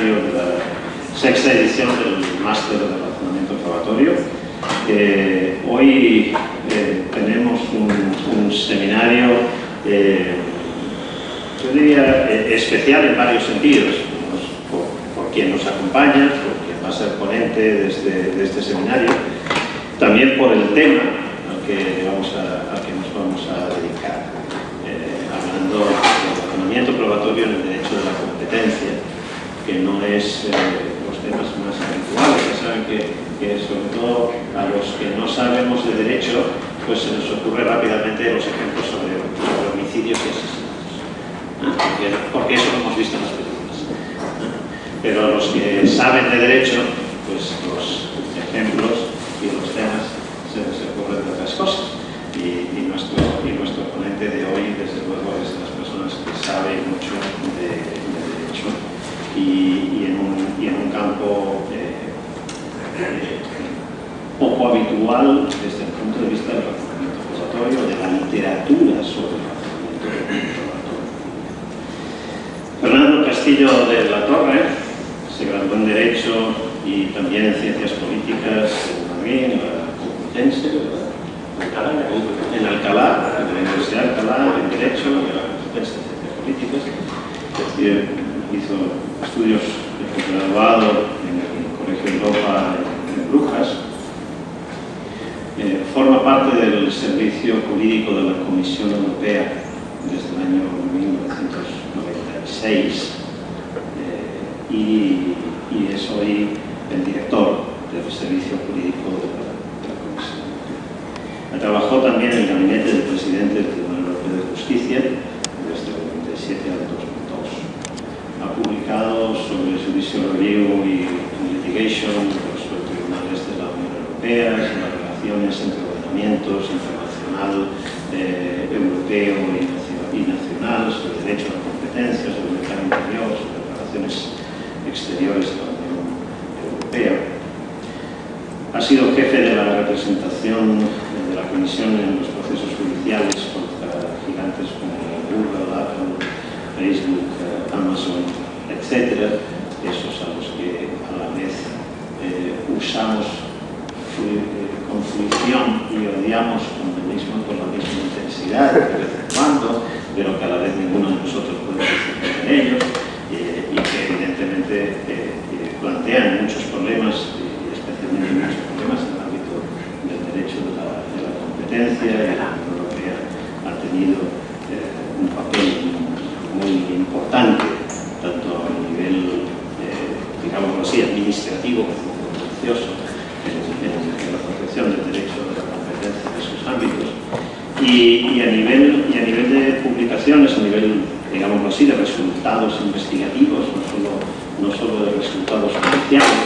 seminario de la sexta edición del Máster de Razonamiento Probatorio. Hoy tenemos un seminario, yo diría, especial en varios sentidos, por quien nos acompaña, por quien va a ser ponente de este seminario, también por el tema al que nos vamos a dedicar, hablando del razonamiento probatorio en el derecho de la competencia, que no es los temas más habituales. Ya saben que sobre todo a los que no sabemos de derecho, pues se nos ocurre rápidamente los ejemplos sobre homicidios y asesinatos, porque eso lo hemos visto en las películas. Pero a los que saben de derecho, pues los ejemplos y los temas se les ocurren de otras cosas. Y nuestro ponente de hoy, desde luego, es de las personas que saben mucho de derecho y en un campo poco habitual desde el punto de vista del razonamiento probatorio, de la literatura sobre el razonamiento probatorio. Fernando Castillo de la Torre se graduó en Derecho y también en Ciencias Políticas en Madrid, en la Complutense, ¿verdad? En Alcalá, en la Universidad de Alcalá, en Derecho, en la Complutense de Ciencias Políticas. Hizo estudios de posgraduado en el Colegio de Europa en Brujas. Forma parte del Servicio Jurídico de la Comisión Europea desde el año 1996 y es hoy el director del Servicio Jurídico de la Comisión Europea. Trabajó también en el gabinete del presidente del Tribunal Europeo de Justicia desde el 97 al 2002. Ha publicado sobre Judicial Review y Litigation los tribunales de la Unión Europea, sobre las relaciones entre ordenamientos internacional, europeo y nacional, sobre derecho a la competencia, sobre el mercado interior, sobre relaciones exteriores de la Unión Europea. Ha sido jefe de la representación de la Comisión en los procesos judiciales contra gigantes como Google, Apple, Facebook, Amazon, etc. Esos a los que a la vez usamos con fruición y odiamos con la misma intensidad de vez en cuando, pero que a la vez ninguno de nosotros puede participar en ellos y que evidentemente plantean muchos problemas, especialmente muchos problemas en el ámbito del derecho de la competencia, y la Unión Europea ha tenido un papel muy importante, tanto a nivel, digámoslo así, administrativo como contencioso, en la protección del derecho de la competencia de esos ámbitos. Y a nivel de publicaciones, a nivel, digámoslo así, de resultados investigativos, no solo de resultados judiciales,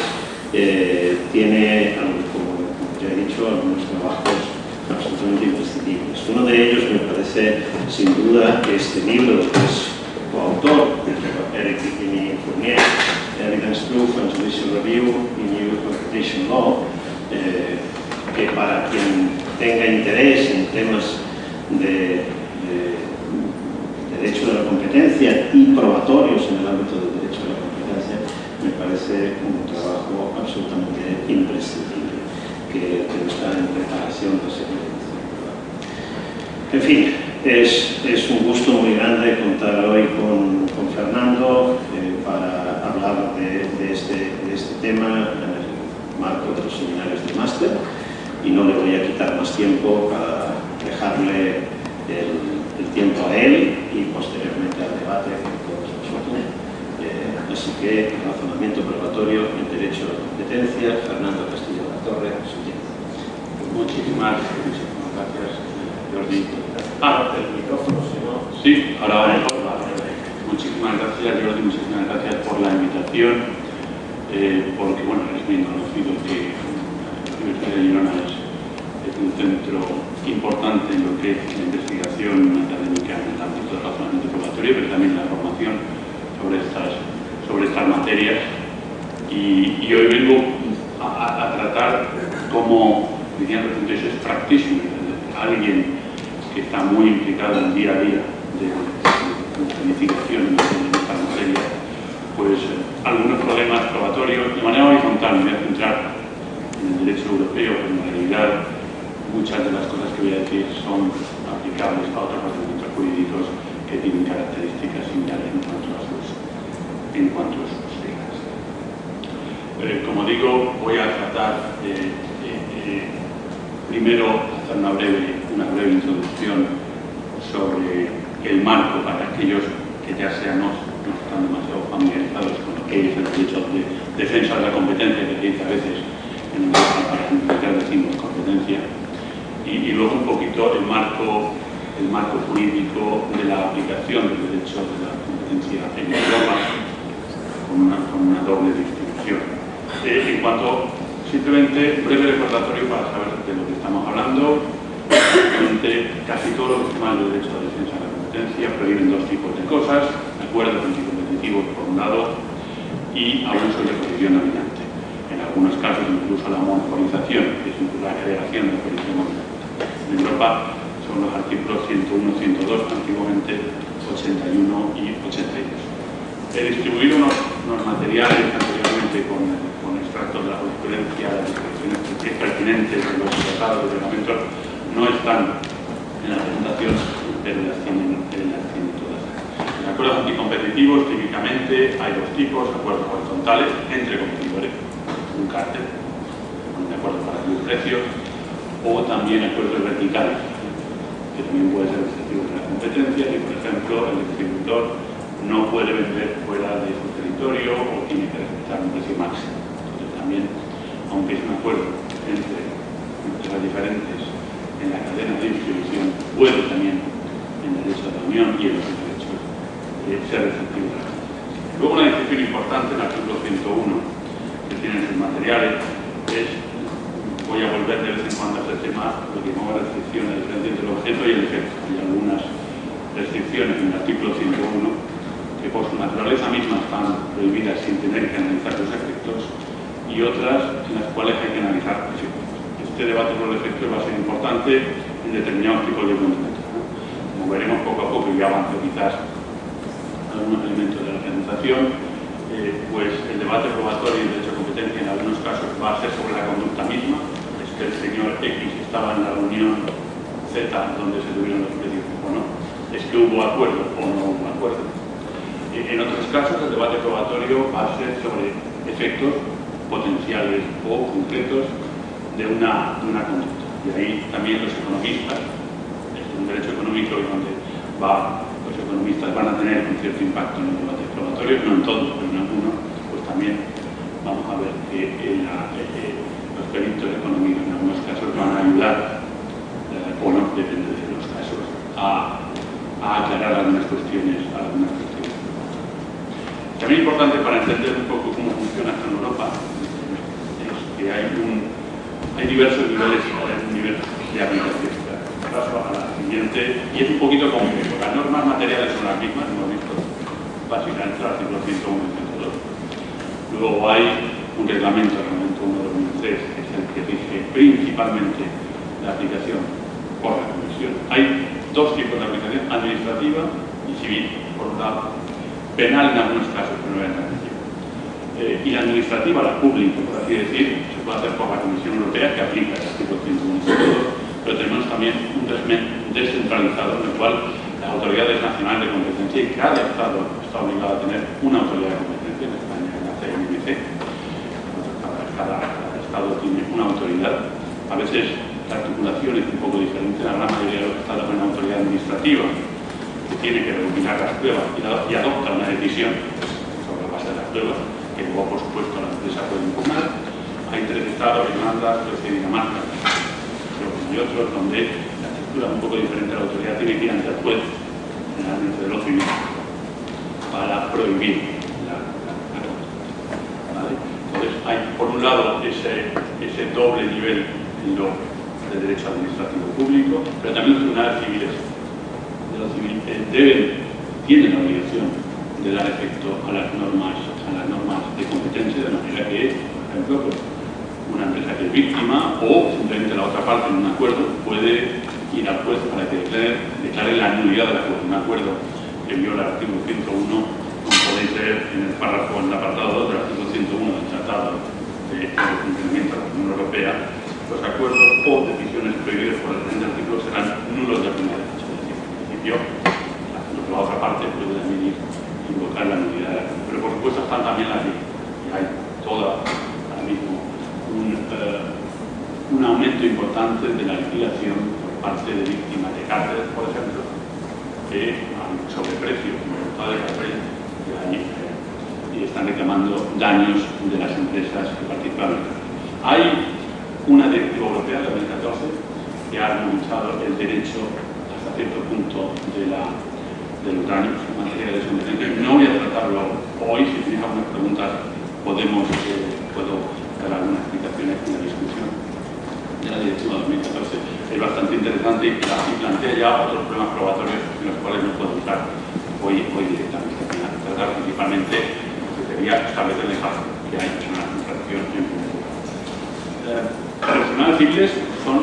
tiene, como ya he dicho, algunos trabajos absolutamente imprescindibles. Uno de ellos me parece, sin duda, este libro, que es coautor de Eric Fournier, Evidence Proof and Judicial Review in New Competition Law, que para quien tenga interés en temas de derecho de la competencia y probatorios en el ámbito del derecho de la competencia, me parece un trabajo absolutamente imprescindible que está en preparación de ser edición. En fin, es un gusto muy grande contar hoy con Fernando para hablar de este tema en el marco de los seminarios de máster, y no le voy a quitar más tiempo para dejarle el tiempo a él y posteriormente al debate con todos nosotros. Así que, razonamiento probatorio en derecho a la competencia, Fernando Castillo de la Torre, su tiempo. Muchísimas gracias, Jordi. El micrófono, si no. Sí, ahora muchísimas gracias, Jordi, muchísimas gracias por la invitación, porque, bueno, es bien conocido que la Universidad de Girona es un centro importante en lo que es la investigación académica en el ámbito del razonamiento probatorio, pero también la formación sobre estas materias. Y hoy vengo a tratar como, decían los fundaciones, practitioner, alguien que está muy implicado en el día a día de la investigación en esta materia, pues algunos problemas probatorios de manera horizontal. Me voy a centrar en el derecho europeo, pero en realidad muchas de las cosas que voy a decir son aplicables a otros procedimientos jurídicos que tienen características similares en cuanto a sus reglas. Como digo, voy a tratar primero hacer una breve introducción sobre el marco para aquellos que ya sean no están demasiado familiarizados con lo que es el derecho de defensa de la competencia, que dice a veces en Europa para simplificar decimos competencia, y luego un poquito el marco jurídico de la aplicación del derecho de la competencia en Europa con una doble distribución. En cuanto, simplemente, breve recordatorio para saber de lo que estamos hablando. Casi todos los temas del derecho de defensa de la competencia prohíben dos tipos de cosas: acuerdos anticompetitivos por un lado y abusos de posición dominante. En algunos casos incluso la monopolización, que es la creación de posición dominante. En Europa son los artículos 101, 102, antiguamente 81 y 82. He distribuido unos materiales anteriormente con extractos de la jurisprudencia, las descripciones pertinentes de los tratados de reglamentos no están en la presentación, pero las tienen todas. En acuerdos anticompetitivos, típicamente hay dos tipos: acuerdos horizontales entre competidores, un cártel, de acuerdo para subir precios, o también acuerdos verticales, que también puede ser restrictivo de la competencia, y por ejemplo el distribuidor no puede vender fuera de su territorio o tiene que respetar un precio máximo. Entonces también, aunque es un acuerdo entre las diferentes en la cadena de distribución, puede también en el derecho de la Unión y en los derechos ser restrictivo de la competencia. Luego una distinción importante en el artículo 101 que tienen sus materiales es, voy a volver de vez en cuando a este tema, lo que llamamos restricción, la diferencia entre el objeto y el efecto. Hay algunas restricciones en el artículo 101 que por su naturaleza misma están prohibidas sin tener que analizar los efectos, y otras en las cuales hay que analizar los efectos. Este debate por el efecto va a ser importante en determinados tipos de conducta. Como veremos poco a poco, y avanzo quizás algunos elementos de la presentación, pues el debate probatorio y el derecho de competencia en algunos casos va a ser sobre la conducta misma. Es que el señor X estaba en la reunión Z donde se tuvieron los precios o no. Es que hubo acuerdo o no hubo acuerdo. En otros casos, el debate probatorio va a ser sobre efectos potenciales o concretos de una conducta. Y ahí también los economistas, es un derecho económico donde los economistas van a tener un cierto impacto en los debates probatorios, no en todos, pero en algunos, pues también vamos a ver que los peritos económicos en algunos casos van a ayudar, o no, depende de los casos, a aclarar algunas cuestiones. También importante para entender un poco cómo funciona esto en Europa es que hay diversos niveles de aplicación. Paso a la siguiente, y es un poquito complejo. Las normas materiales son las mismas, hemos visto básicamente el artículo 101 y 102. Luego hay un reglamento 1 de 2003, que es el que rige principalmente la aplicación por la Comisión. Hay dos tipos de aplicación: administrativa y civil. Por un lado, penal en algunos casos, pero no en la Comisión. Y la administrativa, la pública, por así decir, se puede hacer por la Comisión Europea, que aplica el artículo 101 y 102, pero tenemos también un régimen descentralizado en el cual las autoridades nacionales de competencia, y cada Estado está obligado a tener una autoridad de competencia. En España es la CNMC. Cada Estado tiene una autoridad. A veces la articulación es un poco diferente. La gran mayoría de los Estados tienen una autoridad administrativa que tiene que recopilar las pruebas y adopta una decisión sobre la base de las pruebas, que luego, por supuesto, la empresa puede impugnar. Hay 3 estados, Irlanda, Suecia y Dinamarca, y otros donde la estructura es un poco diferente. La autoridad tiene que ir ante el juez, generalmente de lo civil, para prohibir la conducta. ¿Vale? Entonces, hay por un lado ese doble nivel de derecho administrativo público, pero también los tribunales civiles tienen la obligación de dar efecto a las normas de competencia, de manera que, por ejemplo, pues, una empresa que es víctima o simplemente la otra parte en un acuerdo puede ir al juez para que declare la nulidad del acuerdo. Un acuerdo que viola el artículo 101 no podéis leer en el párrafo, en el apartado 2 del artículo 101 del Tratado de Funcionamiento de la Unión Europea, los acuerdos o decisiones prohibidas por el presente artículo serán nulos de pleno derecho. Es decir, en principio, la otra parte puede también invocar la nulidad de la Unión. Pero por supuesto están también las leyes. Y hay toda, ahora mismo, un aumento importante de la liquidación por parte de víctimas de cárceles, por ejemplo, que han sobreprecio como resultado de cárcel y están reclamando daños de las empresas que participan. Hay una directiva europea de 2014 que ha armonizado el derecho hasta cierto punto de los daños en materia de desobediencia. No voy a tratarlo hoy. Si tenéis algunas preguntas puedo dar algunas explicaciones en la discusión de la directiva 2014. Es bastante interesante y plantea ya otros problemas probatorios en los cuales no puedo entrar hoy directamente. Tratar principalmente que sería establecer de facto que hay una infracción en público. Los tribunales civiles son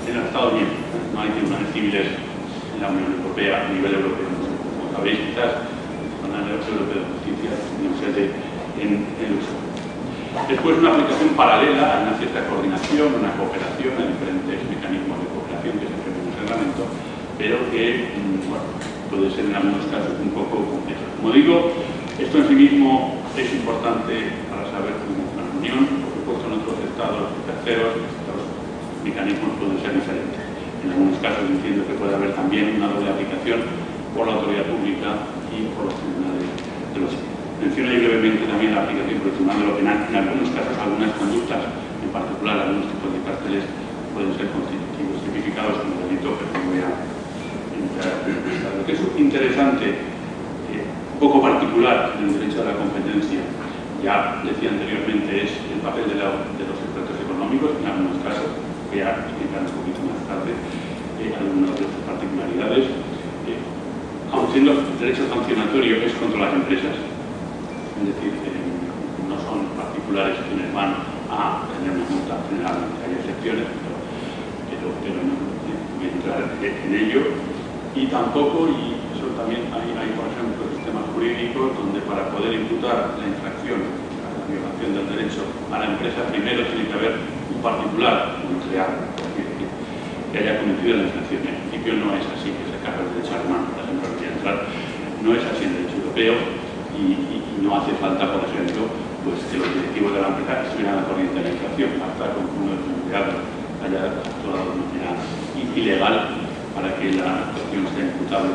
en el Estado miembro. No hay tribunales civiles en la Unión Europea a nivel europeo. Como sabéis, quizás con la Unión Europea de Justicia no se hace en Luxemburgo. Después, una aplicación paralela a una cierta coordinación, una cooperación, a diferentes mecanismos de cooperación que se prevé en el reglamento, pero que puede ser en algunos casos un poco complejo. Como digo, esto en sí mismo es importante para saber cómo funciona la Unión. Por supuesto, en otros estados terceros los mecanismos pueden ser diferentes. En algunos casos entiendo que puede haber también una doble aplicación por la autoridad pública y por los tribunales de los civiles. Menciono ahí brevemente también la aplicación por el Tribunal de lo Penal. En algunos casos, algunas conductas, en particular algunos tipos de cárceles, pueden ser constitutivos tipificados como delito, pero no voy a entrar en eso. Lo que es interesante, un poco particular en el derecho a la competencia, ya decía anteriormente, es el papel de los expertos económicos, en algunos casos, voy a explicar un poquito más tarde algunas de sus particularidades. Aun siendo el derecho sancionatorio es contra las empresas, es decir, no son particulares quienes van a tener una multa general, hay excepciones, pero no voy a entrar en ello. Y tampoco, y eso también hay por ejemplo, sistemas jurídicos donde para poder imputar la infracción, la violación del derecho a la empresa, primero tiene que haber un particular, un empleado, que haya cometido la infracción. En principio no es así, que se acabe el derecho alemán, por ejemplo, no voy a entrar, no es así el derecho europeo. Y no hace falta, por ejemplo, pues que los directivos de la empresa estuvieran a la corriente de la infracción, basta con que uno de los empleados haya actuado de manera ilegal para que la actuación sea imputable.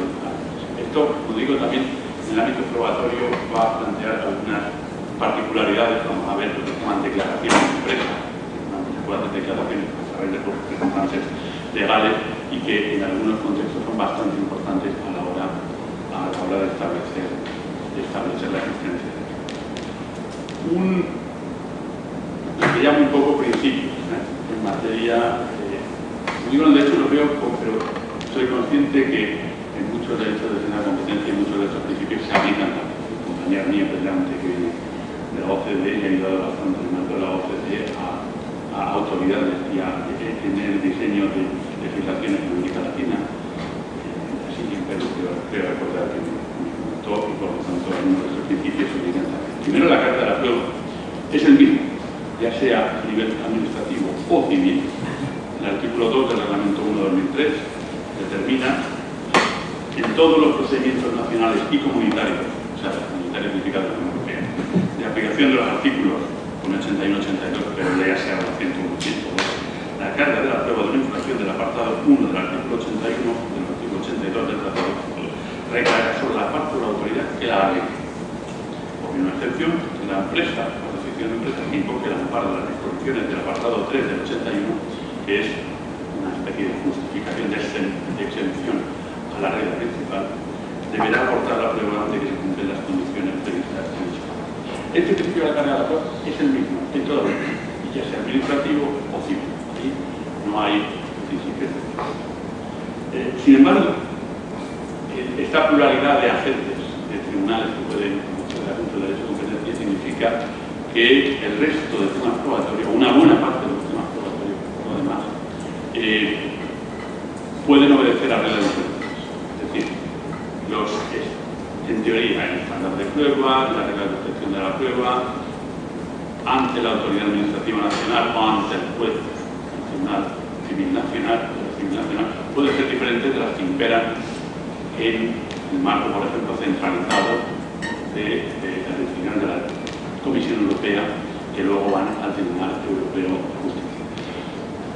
Esto, como digo, también en el ámbito probatorio va a plantear algunas particularidades, vamos a ver lo que se llaman declaraciones de empresa, se puede hacer declaraciones a través de circunstancias legales y que en algunos contextos son bastante importantes a la hora de establecer la existencia. Que llama un poco principios en materia, digo en el derecho europeo, pero soy consciente que en muchos derechos de la competencia y muchos de estos principios se aplican también. Mi compañera mía brillante que viene de la OCDE y ha ayudado bastante el marco de la OCDE a autoridades y a tener el diseño de legislaciones en América Latina, así en Perú, creo recordar que y por lo tanto algunos de esos principios se obligan también. Primero, la carta de la prueba es el mismo, ya sea a nivel administrativo o civil. El artículo 2 del Reglamento 1/2003 determina en todos los procedimientos nacionales y comunitarios, o sea, comunitarios significa de la Unión Europea, de aplicación de los artículos 81 82, pero ya sea la 101 102, la carga de la prueba de una infracción del apartado 1 del artículo 81 del artículo 82 del Tratado recaerá sobre la parte de la autoridad que la haga. Por una excepción, la empresa o la sección de empresas que invoque el amparo de las disposiciones del apartado 3 del 81, que es una especie de justificación de exención a la regla principal, deberá aportar la prueba de que se cumplen las condiciones previstas en el espacio. Este principio de la carga de la prueba es el mismo en toda la ley, ya sea administrativo o civil. Ahí no hay principios de sin embargo, esta pluralidad de agentes, de tribunales que pueden conocer el asunto de derecho de competencia, significa que el resto de temas probatorios, una buena parte de los temas probatorios, por lo demás, pueden obedecer a reglas diferentes. Es decir, en teoría, el estándar de prueba, las reglas de obtención de la prueba, ante la autoridad administrativa nacional o ante el juez nacional, civil nacional, puede ser diferente de las que imperan en el marco, por ejemplo, centralizado de las decisiones de la Comisión Europea que luego van al Tribunal Europeo de Justicia.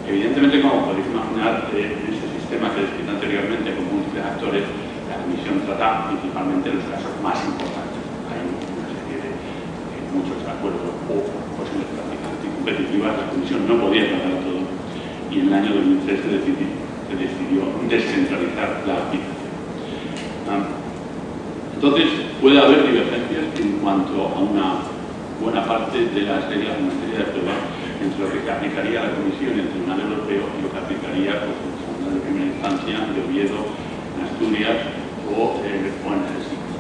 Evidentemente, como podéis imaginar, en ese sistema que descrito anteriormente con múltiples actores, la Comisión trata principalmente los casos más importantes. Hay una serie de muchos acuerdos o posibles prácticas anticompetitivas. La Comisión no podía tratar todo y en el año 2003 se decidió descentralizar la aplicación. Entonces, puede haber divergencias en cuanto a una buena parte de las reglas en materia de prueba entre lo que aplicaría la Comisión y el Tribunal Europeo y lo que aplicaría pues, el Tribunal de Primera Instancia de Oviedo, en Asturias o en Helsinki.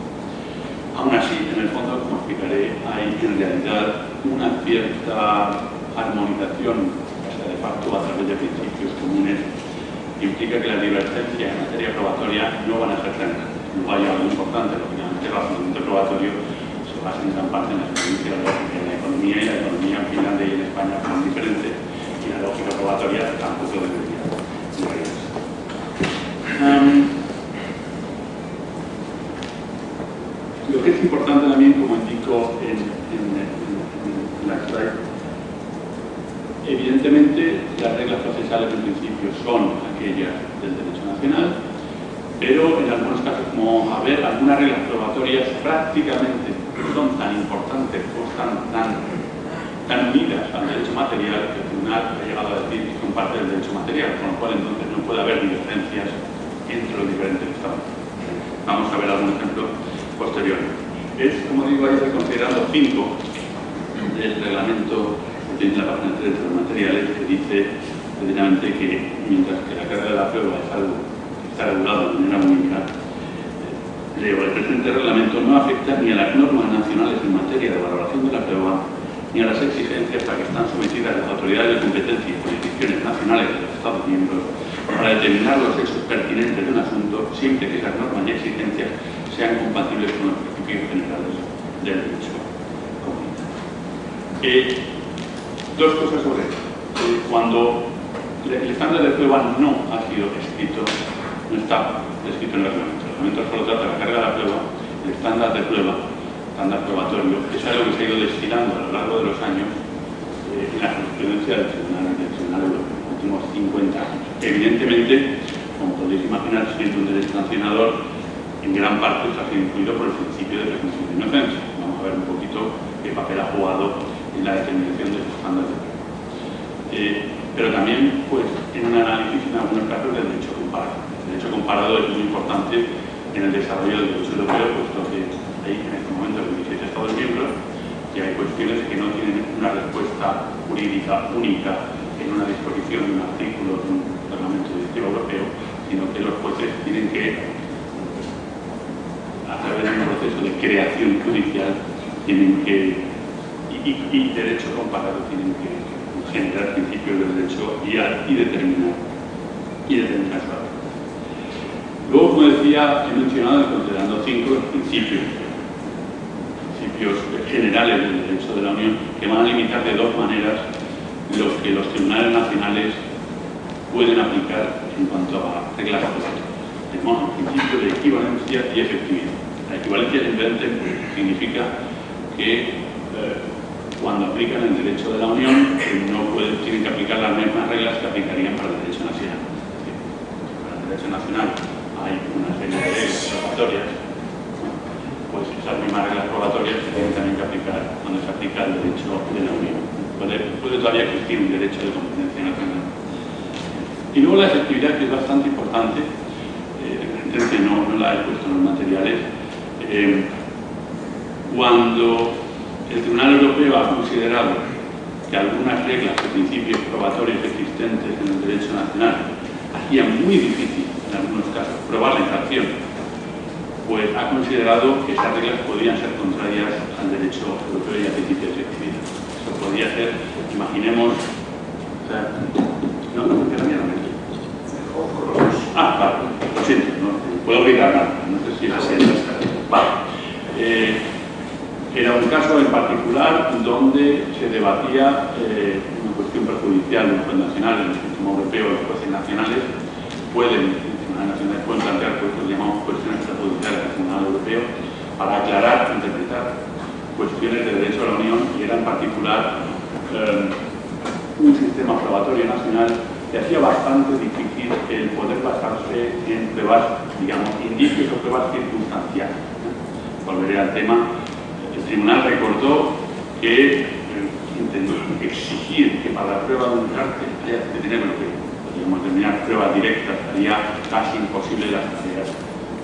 Aún así, en el fondo, como explicaré, hay en realidad una cierta armonización, o sea, de facto a través de principios comunes, que implica que las divergencias en materia probatoria no van a ser tan grandes. No hay algo importante, lógicamente el razonamiento probatorio se basa en gran parte en la experiencia lógica en la economía, y la economía en Finlandia y en España son diferentes, y la lógica probatoria tampoco debería variarse. Lo que es importante también, como indico en la slide, evidentemente las reglas procesales en principio son aquellas del derecho nacional, pero en algunos casos, como a ver, algunas reglas probatorias prácticamente son tan importantes o están tan unidas al derecho material que el tribunal ha llegado a decir que son parte del derecho material, con lo cual entonces no puede haber diferencias entre los diferentes estados. Vamos a ver algún ejemplo posterior. Es, como digo, ahí el considerando 5 del reglamento de la página 3 de los materiales, que dice precisamente que mientras que la carga de la prueba es algo está regulado de manera única, leo, el presente reglamento no afecta ni a las normas nacionales en materia de valoración de la prueba, ni a las exigencias a que están sometidas las autoridades de competencia y jurisdicciones nacionales de los Estados miembros para determinar los hechos pertinentes de un asunto, siempre que esas normas y exigencias sean compatibles con los principios generales del derecho comunitario. Dos cosas sobre esto. Cuando el estándar de prueba no ha sido escrito, no está escrito en el reglamento. El reglamento solo trata de la carga de la prueba, el estándar de prueba, estándar probatorio, es algo que se ha ido destilando a lo largo de los años en la jurisprudencia del Tribunal Europeo, en los últimos 50 años. Evidentemente, como podéis imaginar, siendo un derecho sancionador, en gran parte está influido por el principio de presunción de inocencia. Vamos a ver un poquito qué papel ha jugado en la determinación de los estándares de prueba. Pero también, pues, en un análisis en algunos casos del derecho comparado. El derecho comparado es muy importante en el desarrollo del derecho europeo, puesto que hay en este momento 27 Estados miembros y hay cuestiones que no tienen una respuesta jurídica única en una disposición de un artículo de un reglamento directivo europeo, sino que los jueces tienen que, a través de un proceso de creación judicial, tienen que, y derecho comparado, tienen que generar principios del derecho y determinar su valor. Luego, como decía, he mencionado, considerando 5 los principios generales del derecho de la Unión, que van a limitar de dos maneras los que los tribunales nacionales pueden aplicar en cuanto a reglas probatorias. Tenemos el principio de equivalencia y efectividad. La equivalencia simplemente significa que cuando aplican el derecho de la Unión tienen que aplicar las mismas reglas que aplicarían para el derecho nacional. Para el derecho nacional hay una serie de reglas probatorias, pues esas mismas reglas probatorias se tienen también que aplicar cuando se aplica el derecho de la Unión. Puede todavía existir un derecho de competencia nacional. Y luego la efectividad, que es bastante importante, evidentemente no la he puesto en los materiales. Cuando el Tribunal Europeo ha considerado que algunas reglas o principios probatorios existentes en el derecho nacional hacían muy difícil, en algunos casos, probar la infracción, pues ha considerado que esas reglas podían ser contrarias al derecho europeo y al principio de efectividad. Eso podría ser, imaginemos, no funciona bien la mente. Vale, lo siento, no puedo gritar nada, no sé si es así. Vale. caso en particular donde se debatía una cuestión perjudicial de un juez nacional en el sistema europeo. Los jueces nacionales pueden plantear cuestiones que llamamos cuestiones perjudiciales al Tribunal Europeo para aclarar, interpretar cuestiones de derecho de la Unión, y era en particular un sistema probatorio nacional que hacía bastante difícil el poder basarse en pruebas, digamos, indicios o pruebas circunstanciales. Volveré al tema. El tribunal recordó que intentó exigir que para la prueba de un cártel haya que tener lo que podríamos denominar pruebas directas, haría casi imposible las tareas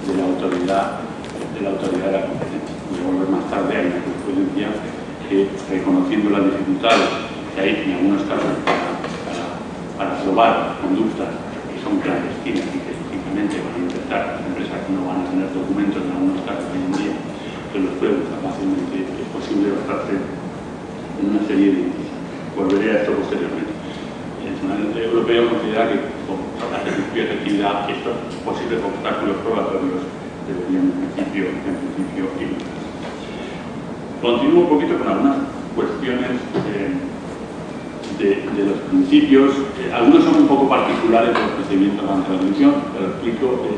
de la autoridad de la competencia. Voy a volver más tarde a una jurisprudencia que, reconociendo las dificultades que hay en algunos casos para probar conductas que son clandestinas y que lógicamente van a intentar las empresas que no van a tener documentos en algunos casos hoy en día que los prueben tan fácilmente, es posible basarse en una serie de indicios. Volveré a esto posteriormente. El Tribunal Europeo considera que con la ejecución y efectividad estos posibles obstáculos probatorios deberían en principio ir. Continúo un poquito con algunas cuestiones de los principios. Algunos son un poco particulares de los procedimientos ante la Comisión, pero explico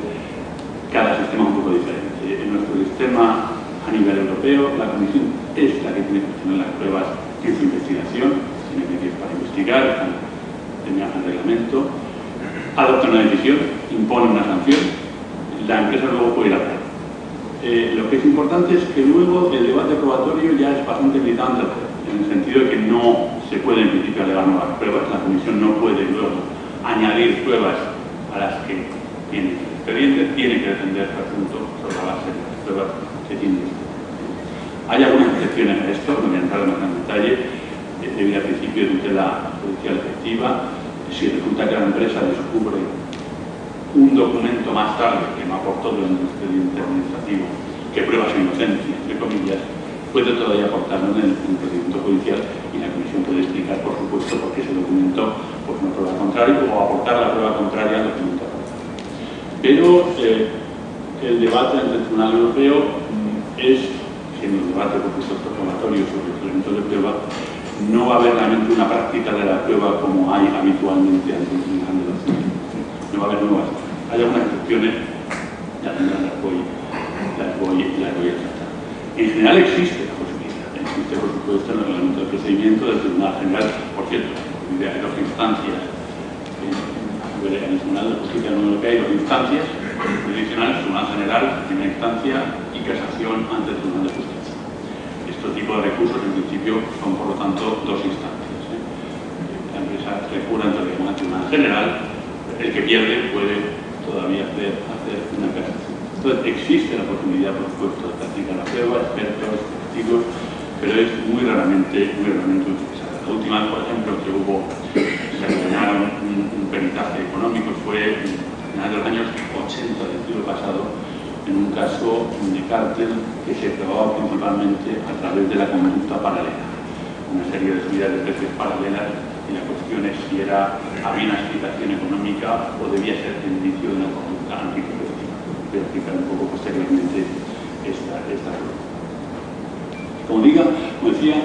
cada sistema un poco diferente. En nuestro sistema a nivel europeo, la Comisión es la que tiene que tener las pruebas en su investigación, tiene medios para investigar, tiene el reglamento, adopta una decisión, impone una sanción, la empresa luego puede ir a hacer. Lo que es importante es que luego el debate probatorio ya es bastante limitante, en el sentido de que no se puede en principio alegar nuevas pruebas, la Comisión no puede luego añadir pruebas a las que tiene el expediente, tiene que defender su asunto sobre la base de las pruebas que tiene. Hay algunas excepciones a esto, no voy a entrar más en detalle, debido al principio de tutela judicial efectiva. Si resulta que la empresa descubre un documento más tarde que no aportó durante el expediente administrativo que prueba su inocencia, entre comillas, puede todavía aportarlo en el procedimiento judicial, y la Comisión puede explicar, por supuesto, por qué ese documento pues, no prueba al contrario, o aportar la prueba contraria al documento aportado. Pero el debate ante el Tribunal Europeo es, siendo un debate, por supuesto, probatorio sobre los elementos de prueba, no va a haber realmente una práctica de la prueba como hay habitualmente ante el Tribunal de la Ciencia. No va a haber nuevas. Hay algunas excepciones, ya las voy a tratar. En general existe la posibilidad, existe por supuesto en el reglamento de procedimiento del Tribunal General, por cierto, hay dos instancias en el Tribunal de Justicia de la Unión Europea, hay dos instancias jurisdiccionales, Tribunal General, primera instancia, y casación ante el Tribunal de Justicia. Este tipo de recursos en principio son por lo tanto dos instancias. La empresa recurre ante el Tribunal General, el que pierde puede todavía hacer una casación. Entonces existe la posibilidad, por supuesto, de practicar la prueba, expertos, testigos, pero es muy raramente utilizada. La última vez, por ejemplo, que se ordenaron un peritaje económico fue en finales de los años 80 del siglo pasado, en un caso de cártel que se probaba principalmente a través de la conducta paralela. Una serie de subidas de precios paralelas, y la cuestión es si había una explicación económica o debía ser indicio de una conducta anticompetitiva. Voy a explicar un poco posteriormente esta prueba. Como decía,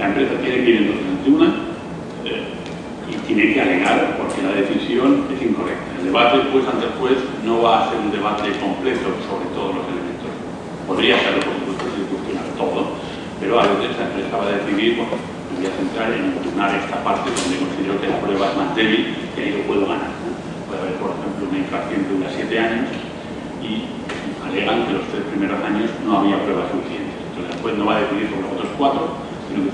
la empresa tiene que ir entonces al tribunal y tiene que alegar porque la decisión es incorrecta. El debate pues ante el juez no va a ser un debate completo sobre todos los elementos. Podría serlo, por supuesto, si cuestionar todo, pero a veces la empresa va a decidir, bueno, me voy a centrar en impugnar esta parte donde considero que la prueba es más débil, que ahí lo puedo ganar. Puede haber, por ejemplo, una infracción que dura 7 años y alegan que los 3 primeros años no había pruebas suficientes. Entonces el juez no va a decidir sobre los otros 4, sino que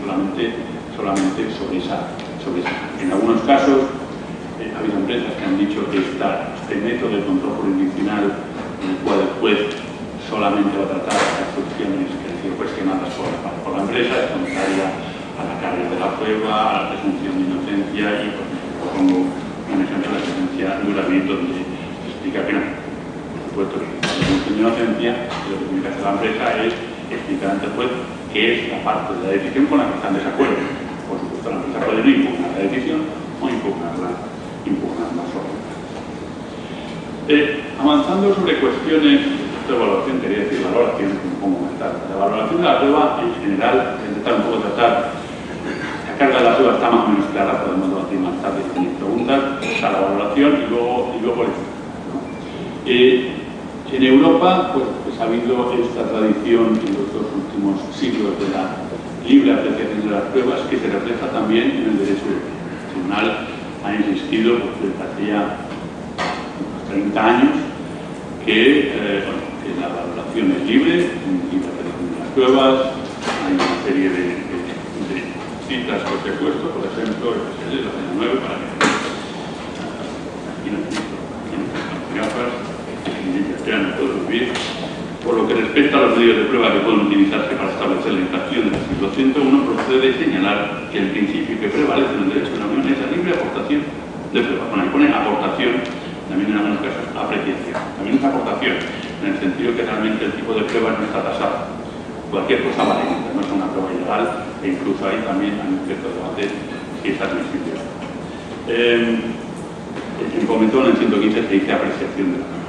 solamente sobre esa. En algunos casos ha habido empresas que han dicho que este método de control jurisdiccional, en el cual el juez solamente va a tratar las cuestiones que han sido cuestionadas por la empresa, es contraria a la carga de la prueba, a la presunción de inocencia, y por ejemplo pongo un ejemplo de la presencia de un argumento donde se explica que no. Por supuesto que la presunción de inocencia, lo que tiene que hacer la empresa es explicar ante el juez qué es la parte de la decisión con la que están de desacuerdo. Por supuesto, la empresa puede no impugnar la decisión o impugnarla sola. Avanzando sobre cuestiones de evaluación, quería decir valoración, como comentar. La valoración de la prueba, en general, intentar un poco tratar, la carga de la prueba está más o menos clara, podemos debatir más tarde si tenéis preguntas, está la valoración y luego el ¿no? En Europa, pues ha habido esta tradición en los dos últimos siglos de la libre apreciación de las pruebas, que se refleja también en el derecho europeo. El tribunal ha insistido desde hace ya 30 años que la valoración es libre, y la apreciación de las pruebas, hay una serie de citas por supuesto, por ejemplo, el de la pena 9 para que aquí no tengo gafas, ya no puedo vivir. Por lo que respecta a los medios de prueba que pueden utilizarse para establecer la infracción del artículo 101, procede señalar que el principio que prevalece en el derecho de la Unión es la libre aportación de prueba. Bueno, ahí pone aportación, también en algunos casos apreciación. También es aportación, en el sentido que realmente el tipo de prueba no está tasado. Cualquier cosa vale, no es una prueba ilegal, e incluso ahí también hay un cierto debate si es admisible. En Comentón, en el 115, se dice apreciación de la prueba.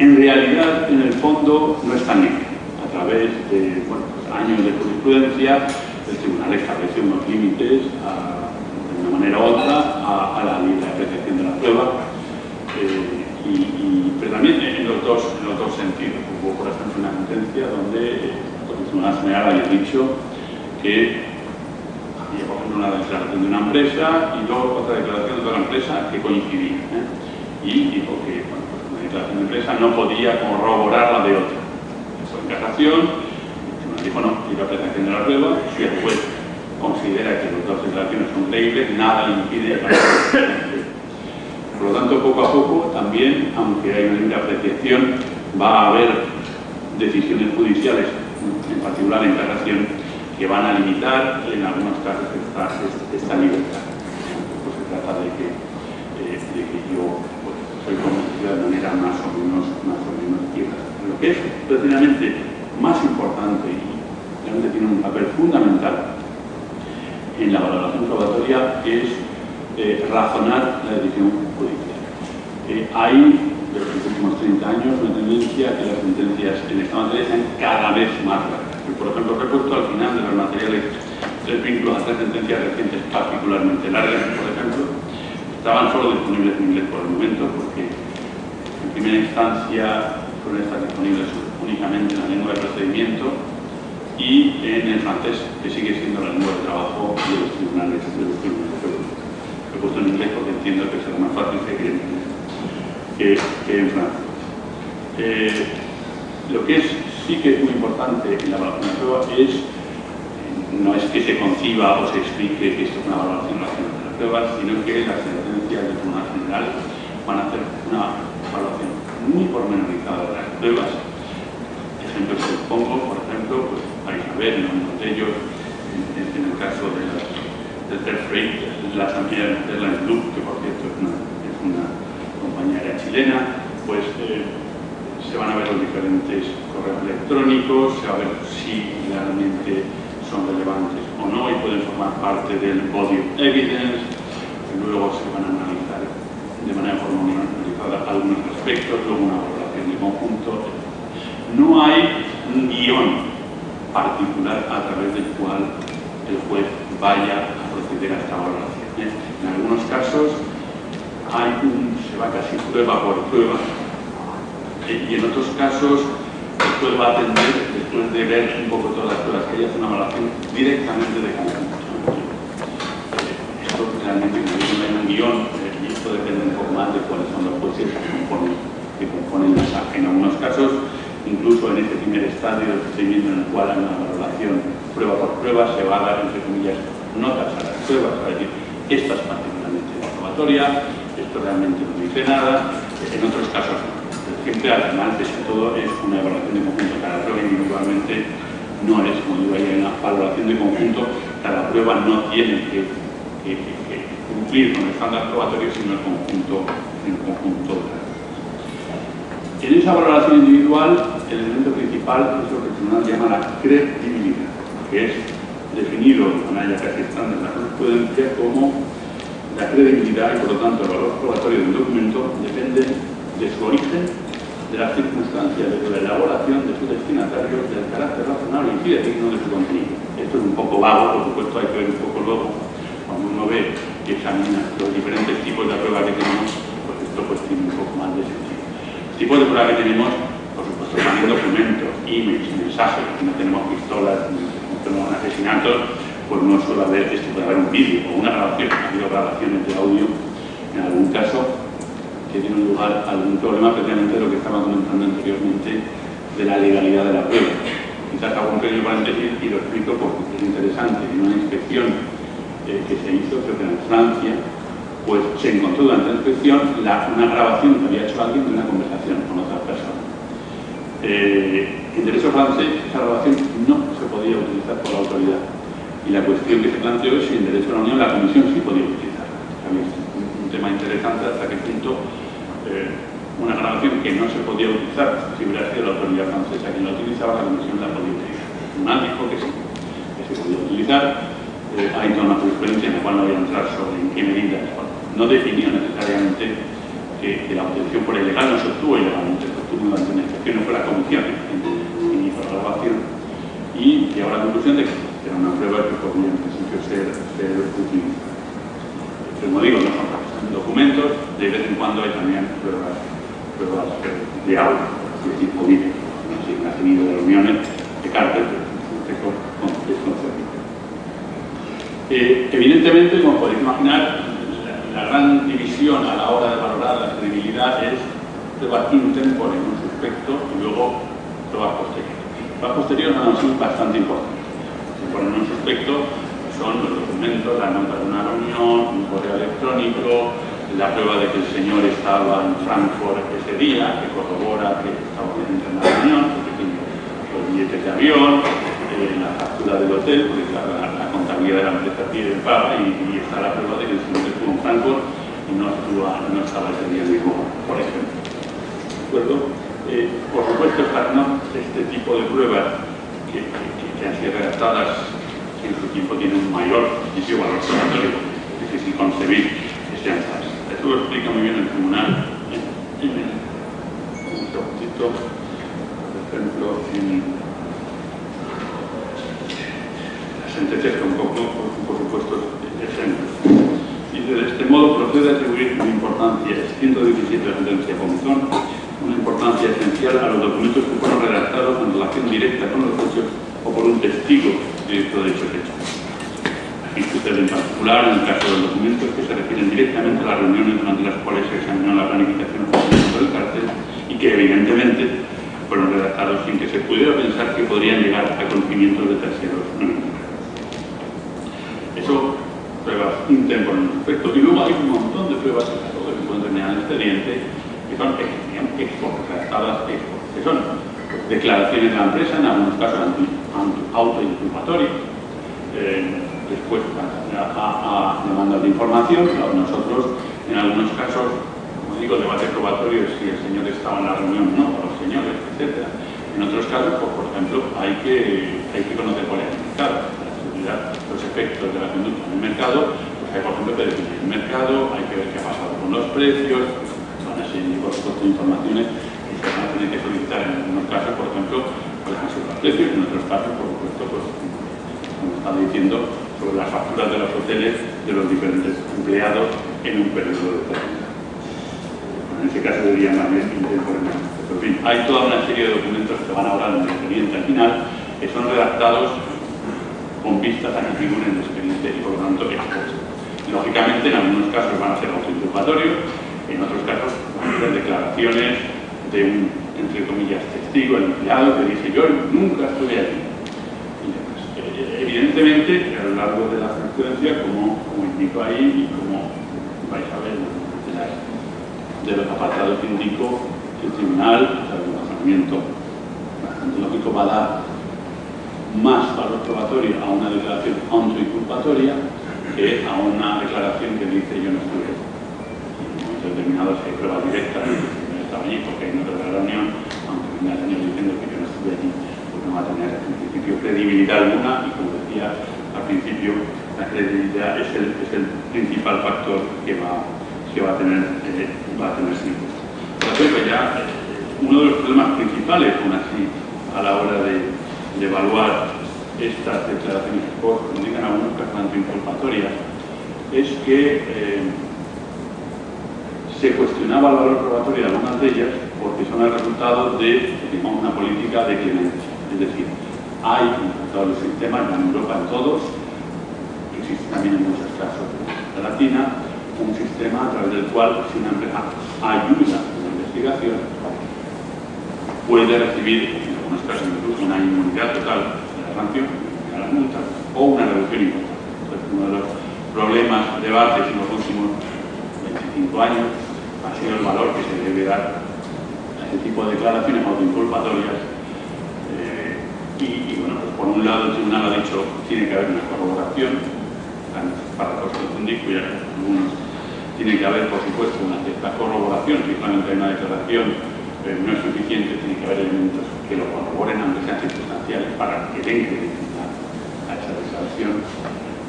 En realidad, en el fondo, no es tan libre. A través de años de jurisprudencia, el tribunal establece unos límites, de una manera u otra, a la libre apreciación de la prueba, pero también en los dos sentidos. Hubo, por ejemplo, una sentencia donde el Tribunal General había dicho que había, por ejemplo, una declaración de una empresa y luego otra declaración de otra empresa que coincidían. Y dijo que una declaración de empresa no podía corroborar la de otra. Eso en casación, el tribunal dijo no, libre apreciación de la prueba, si el juez considera que las dos declaraciones son creíbles, nada le impide la Por lo tanto, poco a poco, también, aunque hay una libre apreciación, va a haber decisiones judiciales, en particular en casación, que van a limitar en algunos casos esta libertad. Pues se trata de que yo soy convencido de manera más o menos cierta. Lo que es precisamente más importante y realmente tiene un papel fundamental en la valoración probatoria es razonar la decisión judicial. Hay, de los últimos 30 años, una tendencia que las sentencias en esta materia sean cada vez más largas. Por ejemplo, he puesto al final de los materiales tres vínculos a tres sentencias recientes particularmente largas, por ejemplo, estaban solo disponibles en inglés por el momento, porque en primera instancia suelen estar disponibles únicamente en la lengua de procedimiento y en el francés, que sigue siendo la lengua de trabajo de los tribunales europeos. Lo he puesto en inglés porque entiendo que será más fácil seguir en inglés que en francés. Lo que sí que es muy importante en la evaluación de prueba no es que se conciba o se explique que esto es una evaluación racional de las pruebas, sino que las sentencias del Tribunal General van a hacer una evaluación muy pormenorizada de las pruebas. Ejemplos que os pongo, por ejemplo, pues vais a ver en uno de ellos, en el caso del Fair Freight, la asamblea de Airlines Group, que por cierto es una compañía aérea chilena, pues se van a ver los diferentes correos electrónicos, se va a ver si realmente son relevantes o no y pueden formar parte del body of evidence, y luego se van a analizar de manera pormenorizada algunos aspectos, luego una valoración de conjunto. No hay un guión particular a través del cual el juez vaya a proceder a esta valoración. En algunos casos se va casi prueba por prueba, y en otros casos el juez va a atender, después de ver un poco todas las pruebas que hay, hace una evaluación directamente de conjunto. Esto realmente no hay un guión, y esto depende un poco más de cuáles son los jueces que componen la sala. En algunos casos, incluso en este primer estadio del procedimiento en el cual hay una valoración prueba por prueba, se va a dar, entre comillas, notas a las pruebas, para decir, esta es particularmente probatoria, esto realmente no dice nada, en otros casos no. Siempre al final, pese a todo, es una evaluación de conjunto. Cada prueba individualmente no es, como digo, hay una valoración de conjunto, cada prueba no tiene que cumplir con el estándar probatorio, sino el conjunto de las pruebas. En esa valoración individual, el elemento principal es lo que el tribunal llama la credibilidad, que es definido de manera casi estándar en la jurisprudencia como la credibilidad y, por lo tanto, el valor probatorio del documento depende de su origen de las circunstancias de la elaboración de su destinatario, del carácter razonable y fidedigno de su contenido. Esto es un poco vago, por supuesto, hay que ver un poco luego, cuando uno ve que examina los diferentes tipos de prueba que tenemos, pues esto pues tiene un poco más de sentido. Los tipos de prueba que tenemos, por supuesto, también documentos, emails, mensajes, que no tenemos pistolas, no tenemos asesinatos, pues no suele haber, esto puede haber un vídeo o una grabación, ha habido grabaciones de audio, en algún caso, que tiene lugar algún problema, precisamente de lo que estaba comentando anteriormente, de la legalidad de la prueba. Quizás hago un pequeño paréntesis y lo explico porque es interesante. En una inspección que se hizo, creo que en Francia, pues se encontró durante la inspección una grabación que había hecho alguien de una conversación con otra persona. En derecho francés, esa grabación no se podía utilizar por la autoridad. Y la cuestión que se planteó es si en derecho de la Unión la Comisión sí podía utilizarla. También es un tema interesante hasta qué punto una grabación que no se podía utilizar, si hubiera sido la autoridad francesa quien la utilizaba, la Comisión la podía utilizar. El tribunal dijo que sí, que se podía utilizar. Hay toda una jurisprudencia en la cual no voy a entrar sobre en qué medida, no definió necesariamente que la obtención por ilegal no se obtuvo ilegalmente, se obtuvo durante una inspección, no fue la comisión quien hizo la grabación. Y llegó a la conclusión de que era una prueba que podía en principio ser utilizada. Como digo, no son documentos, de vez en cuando hay también pruebas de audio, es decir, políticos, no sé, un tenido de reuniones de cárcel, es concernido. Evidentemente, como podéis imaginar, la gran división a la hora de valorar la credibilidad es pruebas in tempore en un suspecto y luego pruebas posteriores. Pruebas posteriores son bastante importantes. En un suspecto son los documentos, las notas de una reunión, un correo electrónico, la prueba de que el señor estaba en Frankfurt ese día, que corrobora que estaba presente en la reunión, los billetes de avión, la factura del hotel, porque la contabilidad de la empresa pide paga y está la prueba de que el señor estuvo en Frankfurt y no estaba ese día en Lisboa, por ejemplo. ¿De acuerdo? Por supuesto, este tipo de pruebas que han sido redactadas en su tiempo tienen un mayor valor probatorio, es difícil concebir que sean falsas. Esto lo explica muy bien el tribunal un segundito, por ejemplo, en la sentencia que un poco, por supuesto, ejemplo. Dice, de este modo procede a atribuir una importancia, es 117 de la sentencia Comezón, una importancia esencial a los documentos que fueron redactados en relación directa con los hechos o por un testigo directo de dichos hechos. Aquí sucede en particular en el caso de los documentos que se refieren directamente a las reuniones durante las cuales se examinó la planificación del cártel y que evidentemente fueron redactados sin que se pudiera pensar que podrían llegar a conocimientos de terceros. Eso, pruebas in tempore en un suspecto, y luego hay un montón de pruebas que se encuentran en el expediente que son redactadas que son declaraciones de la empresa, en algunos casos autoinculpatorias, respuesta a demandas de información. Nosotros, en algunos casos, como digo, debate probatorio si el señor estaba en la reunión o no, o los señores, etc. En otros casos, pues, por ejemplo, hay que conocer cuál es el mercado, para estudiar los efectos de la conducta en el mercado. Pues hay, por ejemplo, que definir el mercado, hay que ver qué ha pasado con los precios, son así, por supuesto, informaciones que se van a tener que solicitar en algunos casos, por ejemplo, pues han sido los precios, en otros casos, por supuesto, pues, como estaba diciendo, sobre las facturas de los hoteles de los diferentes empleados en un periodo determinado. En este caso deberían también intemporemente. Pero en fin, hay toda una serie de documentos que van a hablar en el expediente al final, que son redactados con vistas a que figuren en el expediente y por lo tanto expuestos. Lógicamente, en algunos casos van a ser autoinculpatorios, en otros casos van a ser declaraciones de un, entre comillas, testigo, el empleado que dice yo nunca estuve allí. Evidentemente, a lo largo de la jurisprudencia, como indico ahí y como vais a ver de los apartados que indico, el tribunal, el razonamiento bastante lógico, va a dar más valor probatorio a una declaración autoinculpatoria que a una declaración que dice yo no estuve. En momentos determinados hay pruebas directas de que no estaba allí porque hay otra reunión, aunque venga el señor diciendo que yo no estuve allí, pues no va a tener en principio credibilidad alguna y, como decía al principio, la credibilidad es el principal factor que va a tener sentido. Por ejemplo, ya uno de los problemas principales, aún así, a la hora de evaluar estas declaraciones post, como indican algunos casos antiinculpatorias, es que se cuestionaba el valor probatorio de algunas de ellas porque son el resultado de, digamos, una política de clemencia. Es decir, hay en todos los sistemas, en Europa en todos, existe también en muchos casos de Latina, un sistema a través del cual, si una empresa ayuda en la investigación, puede recibir, en algunos casos incluso, una inmunidad total de la sanción, de la multa, o una reducción importante. Entonces, uno de los problemas, debates en los últimos 25 años ha sido el valor que se debe dar a este tipo de declaraciones autoinculpatorias. Bueno, pues por un lado el tribunal ha dicho que tiene que haber una corroboración para los que ya algunos tiene que haber, por supuesto, una cierta corroboración. Si solamente hay una declaración no es suficiente, tiene que haber elementos que lo corroboren, aunque sean circunstanciales, para que den credibilidad a esa declaración.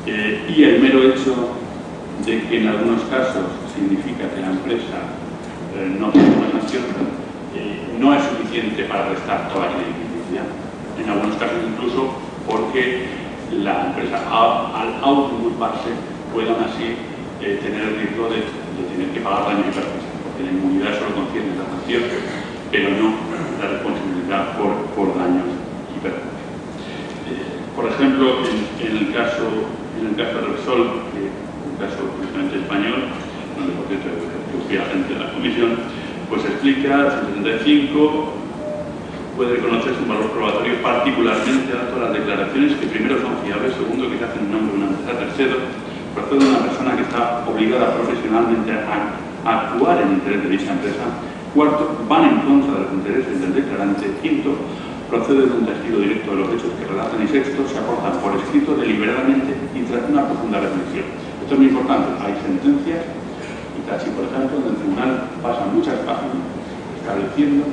Y el mero hecho de que en algunos casos significa que la empresa no tiene una sanción, no es suficiente para restar toda credibilidad. En algunos casos incluso porque la empresa, al autoinculparse, puede aún así tener el riesgo de tener que pagar daños y perjuicios, porque la inmunidad solo concierne la sanción, pero no la responsabilidad por daños y perjuicios. Por ejemplo, en el caso de Repsol, un caso precisamente español, donde por cierto yo fui agente de la comisión, pues explica, 175, puede reconocerse un valor probatorio particularmente alto a las declaraciones que primero son fiables, segundo que se hacen en nombre de una empresa, tercero procede de una persona que está obligada profesionalmente a actuar en interés de dicha empresa, cuarto, van en contra de los intereses del declarante, quinto, procede de un testigo directo de los hechos que relatan, y sexto, se aportan por escrito deliberadamente y tras una profunda reflexión. Esto es muy importante. Hay sentencias, y casi por ejemplo, donde el tribunal pasa muchas páginas estableciendo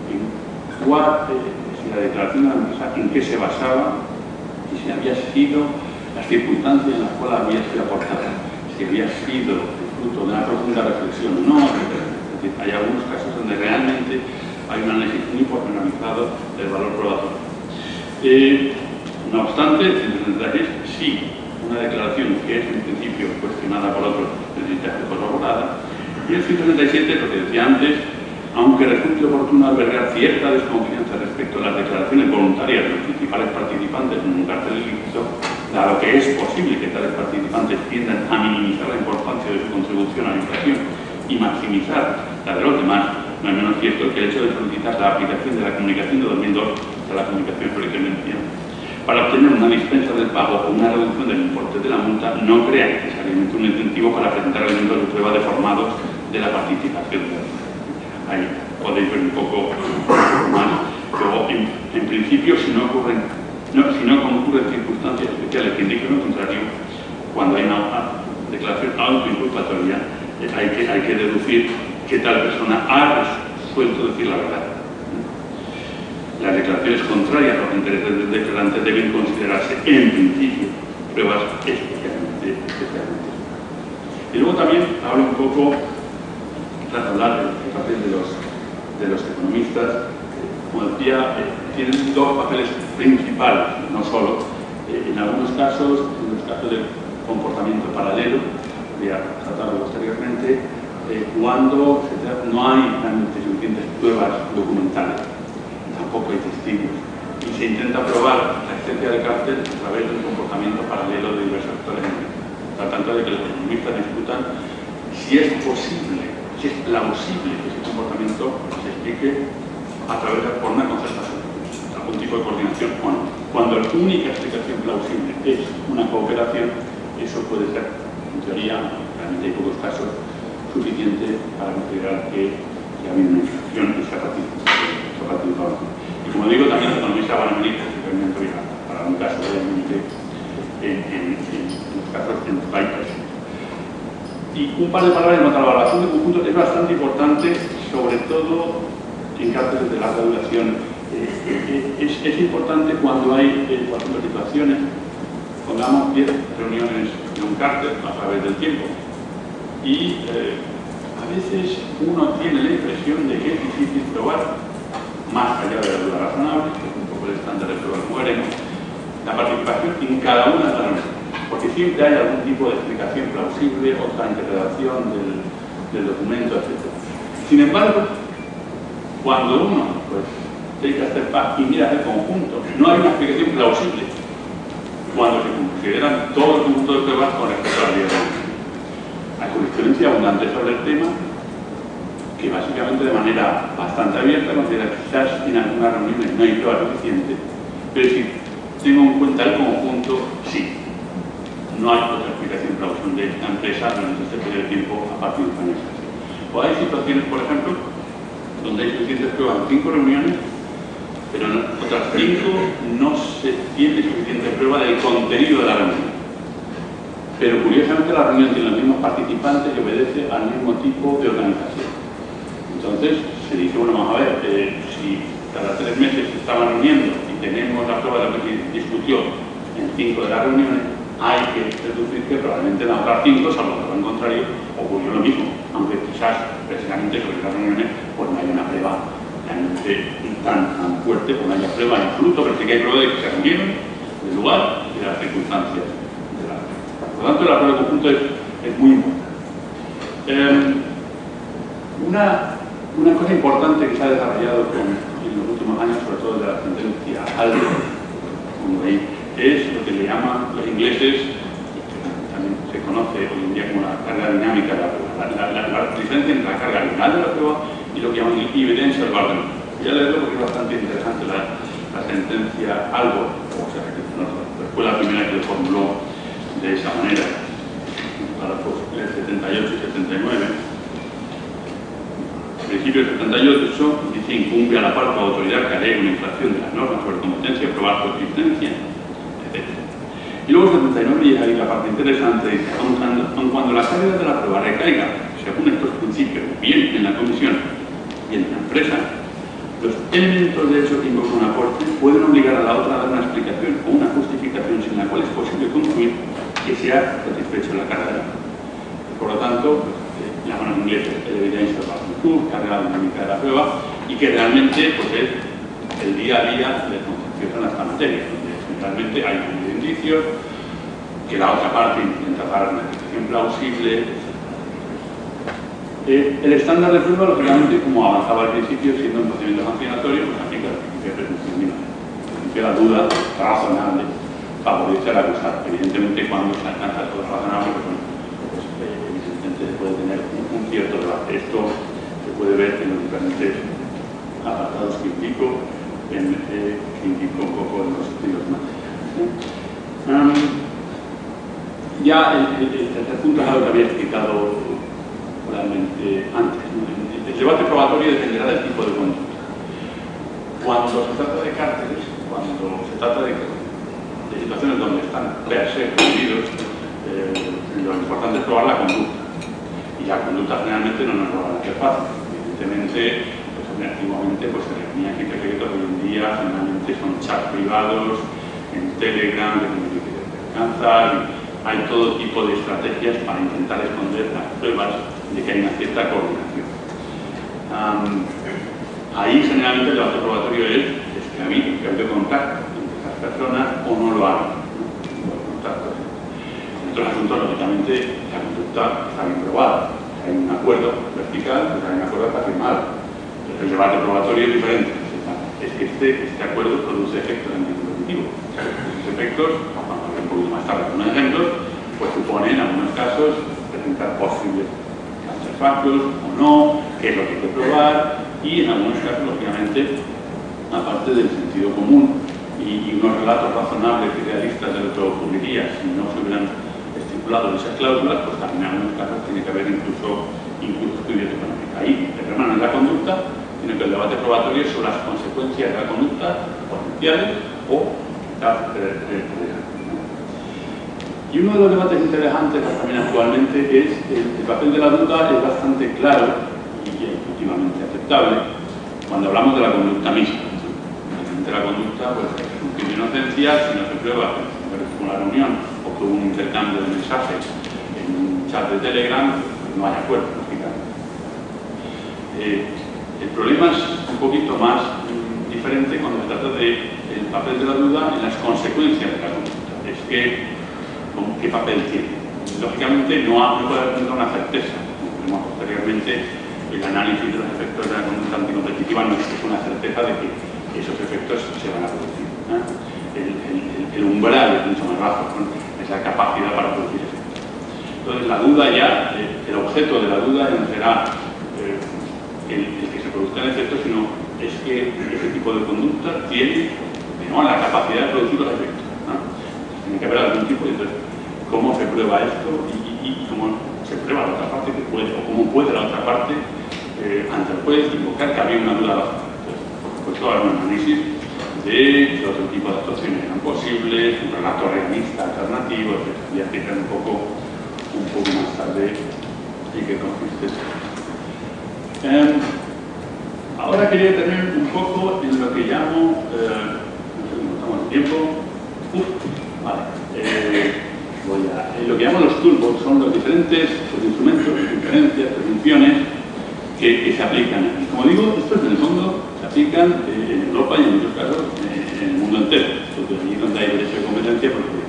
si la declaración de la empresa en qué se basaba y si había sido las circunstancias en las cuales había sido aportada, si había sido fruto de una profunda reflexión o no. Es decir, hay algunos casos donde realmente hay un análisis muy pormenorizado del valor probatorio. No obstante, el 136, sí, una declaración que es en principio cuestionada por otros necesita ser corroborada, y el 137, lo que decía antes, aunque resulte oportuno albergar cierta desconfianza respecto a las declaraciones voluntarias de los principales participantes en un cartel ilícito, dado que es posible que tales participantes tiendan a minimizar la importancia de su contribución a la inflación y maximizar la de los demás, no es menos cierto que el hecho de solicitar la aplicación de la comunicación de 2002 de la comunicación por excelencia para obtener una dispensa del pago o una reducción del importe de la multa no crea necesariamente un incentivo para presentar elementos de prueba deformados de la participación de la empresa. Ahí podéis ver un poco más. Luego, en principio, si no concurren circunstancias especiales que indiquen lo contrario, cuando hay una declaración autoinculpatoria, hay que deducir que tal persona ha resuelto decir la verdad. Las declaraciones contrarias a los intereses del declarante deben considerarse, en principio, pruebas especialmente. Y luego también hablo un poco, tras hablar del papel de los economistas, como decía, tienen dos papeles principales, no solo. En algunos casos, en los casos de comportamiento paralelo, voy a tratarlo posteriormente, cuando no hay realmente suficientes pruebas documentales, tampoco hay testigos, y se intenta probar la existencia del cártel a través del comportamiento paralelo de diversos actores en el mercado. Tratando de que los economistas discutan si es posible, si es plausible que ese comportamiento se explique a través de una concertación, algún tipo de coordinación o no. Cuando la única explicación plausible es una cooperación, eso puede ser, en teoría, realmente hay pocos casos, suficiente para considerar que ha habido una infracción y se ha participado. Y como digo, también los economistas van a venir posteriormente para un caso realmente en los casos en los países. Y un par de palabras en cuanto a la evaluación de conjunto es bastante importante, sobre todo en cárceles de larga duración. Es importante cuando hay, por ejemplo, situaciones, pongamos 10 reuniones de un cárcel a través del tiempo, y veces uno tiene la impresión de que es difícil probar, más allá de la duda razonable, que es un poco el estándar de prueba como veremos, la participación en cada una de las reuniones, porque siempre hay algún tipo de explicación plausible, otra interpretación del documento, etc. Sin embargo, cuando uno pues, tiene que hacer paz y mira el conjunto, no hay una explicación plausible cuando se consideran todos los conjuntos de pruebas con respecto a la vida. Hay jurisprudencia abundante sobre el tema, que básicamente de manera bastante abierta considera que quizás en algunas reuniones no hay prueba suficiente, pero si tengo en cuenta el conjunto, sí. No hay otra explicación plausible de esta empresa durante este periodo de tiempo a partir de años. O hay situaciones, por ejemplo, donde hay suficientes pruebas en 5 reuniones, pero en otras 5 no se tiene suficiente prueba del contenido de la reunión. Pero curiosamente la reunión tiene los mismos participantes y obedece al mismo tipo de organización. Entonces se dice, bueno, vamos a ver, si cada 3 meses se estaban reuniendo y tenemos la prueba de lo que se discutió en 5 de las reuniones, hay que deducir que probablemente en las otras 5, salvo que lo contrario, ocurrió lo mismo, aunque quizás precisamente sobre las reuniones pues no hay una prueba realmente tan fuerte, pues no haya prueba en absoluto, pero sí que hay prueba de que se reunieron, del lugar y de las circunstancias de la reunión. Por lo tanto, la prueba de conjunto es muy importante. Una cosa importante que se ha desarrollado en los últimos años, sobre todo de la sentencia Aldo, como veis, es lo que le llaman los ingleses, que también se conoce hoy en día como la carga dinámica de la prueba, la diferencia entre la carga lineal de la prueba y lo que llaman el evidential burden. Ya leerlo porque es bastante interesante la sentencia Aldo, o sea, que fue la primera que lo formuló de esa manera, para el 78 y 79. En principio del 78 dice incumbe a la parte o autoridad que alegue una infracción de las normas sobre competencia, probar su existencia, etc. Y luego el 79 llega ahí la parte interesante, dice, aun cuando la calidad de la prueba recaiga, según estos principios, bien en la comisión, bien en la empresa, los elementos de hecho que invocan un aporte pueden obligar a la otra a dar una explicación o una justificación sin la cual es posible concluir que se ha satisfecho la carga. Por lo tanto, llaman en inglés el evidential burden, carga dinámica de la prueba, y que realmente pues, es el día a día de concepción en esta materia, donde realmente hay indicios que la otra parte intenta dar una explicación plausible, etc. El estándar de prueba, lógicamente, como avanzaba al principio, siendo un procedimiento sancionatorio, pues aplica el principio de presunción de inocencia. El principio de la duda razonable favorece al acusado. Evidentemente, cuando se alcanza la duda razonable, pues evidentemente se puede tener un cierto debate. Esto se puede ver en los diferentes apartados que indico un poco en los estudios más. Ya el tercer punto es algo que había explicado oralmente antes. El debate probatorio dependerá del tipo de conducta. Cuando se trata de cárteles, cuando se trata de situaciones donde están per se prohibidos, lo importante es probar la conducta. Y la conducta generalmente no nos lo van a hacer fácil. Evidentemente, antiguamente pues, se reunían gente secretos, hoy en día generalmente son chats privados, en Telegram, de difícil de alcanzar. Hay todo tipo de estrategias para intentar esconder las pruebas de que hay una cierta coordinación. Ahí generalmente el debate probatorio es que ha habido contacto entre esas personas o no lo hay. En otros asuntos, lógicamente, la conducta está bien probada. Hay un acuerdo vertical, pues hay un acuerdo está firmado. Pero el debate probatorio es diferente. Es que este acuerdo produce efectos anticompetitivos. Esos efectos, vamos a ver un poquito más tarde algunos ejemplos, pues suponen en algunos casos presentar posibles counterfactos o no, qué es lo que hay que probar, y en algunos casos, lógicamente, aparte del sentido común y unos relatos razonables y realistas de lo que ocurriría si no se hubieran estipulado esas cláusulas, pues también en algunos casos tiene que haber incluso estudios económicos. Ahí el problema no es la conducta, sino que el debate probatorio es sobre las consecuencias de la conducta potenciales o quizás y uno de los debates interesantes también actualmente es el papel de la duda es bastante claro y efectivamente aceptable cuando hablamos de la conducta misma. De la conducta, pues es un fin de inocencia, si no se prueba como la reunión o que hubo un intercambio de mensajes en un chat de Telegram, pues no hay acuerdo, lógicamente. El problema es un poquito más diferente cuando se trata del papel de la duda en las consecuencias de la conducta. Es que, ¿qué papel tiene? Lógicamente no puede haber una certeza. Como vimos posteriormente, el análisis de los efectos de la conducta anticompetitiva no es una certeza de que esos efectos se van a producir, ¿no? El umbral es mucho más bajo, ¿no? Es la capacidad para producir efectos. Entonces la duda ya, el objeto de la duda no será el que se produzcan efectos, sino es que ese tipo de conducta tiene, ¿no?, la capacidad de producir los efectos, ¿no? Tiene que haber algún tipo de... Entonces, ¿cómo se prueba esto y cómo se prueba la otra parte que puede, o cómo puede la otra parte ante el juez invocar que había una duda lógica? Pues todo un análisis de otro tipo de actuaciones eran posibles, un relato realista alternativo, etc. Voy a explicar un poco más tarde en qué consiste esto. Ahora quería tener un poco en lo que llamo, no sé cómo estamos de tiempo, lo que llamo los toolbox son los diferentes instrumentos, inferencias, presunciones que se aplican aquí. Como digo, estos en el fondo se aplican en Europa y en muchos casos en el mundo entero, porque allí donde hay derecho de competencia, porque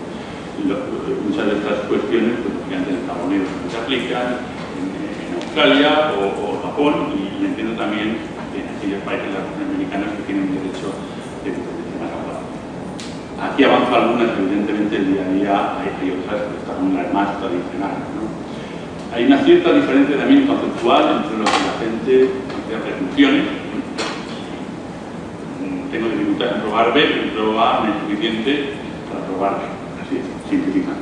muchas de estas cuestiones, pues lógicamente en Estados Unidos se aplican, en Australia o Japón, y entiendo también en aquellos países latinoamericanos que tienen un derecho de competencia más avanzado. Aquí avanzo algunas, evidentemente el día a día hay otras, pero estas son las más tradicionales, ¿no? Hay una cierta diferencia también conceptual entre lo que la gente considera presunciones. Tengo dificultad en probar B, en probar A no es suficiente para probar B, así simplificando.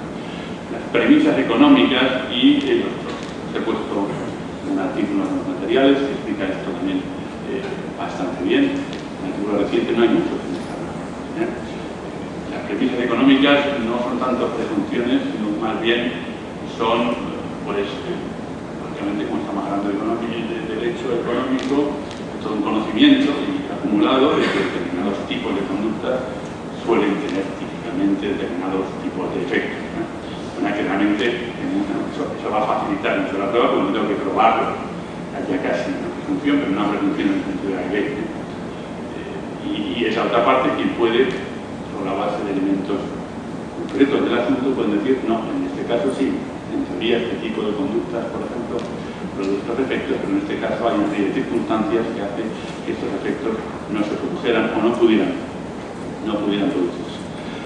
Las premisas económicas y los procesos. He puesto un artículo en los materiales que explica esto también bastante bien. En el artículo reciente no hay mucho que hablar. Las premisas económicas no son tanto presunciones, sino más bien son, prácticamente como estamos hablando de derecho económico, todo un conocimiento acumulado de que determinados tipos de conductas suelen tener típicamente determinados tipos de efectos, ¿no? Bueno, que realmente eso va a facilitar mucho la prueba, porque no tengo que probarlo. Ya casi una presunción, pero no una presunción en el sentido de la ley, ¿no? Y esa otra parte, quien puede, sobre la base de elementos concretos del asunto, pueden decir, no, en este caso sí, en teoría este tipo de conductas, por ejemplo, produce los efectos, pero en este caso hay una serie de circunstancias que hacen que estos efectos no se produjeran o no pudieran producirse.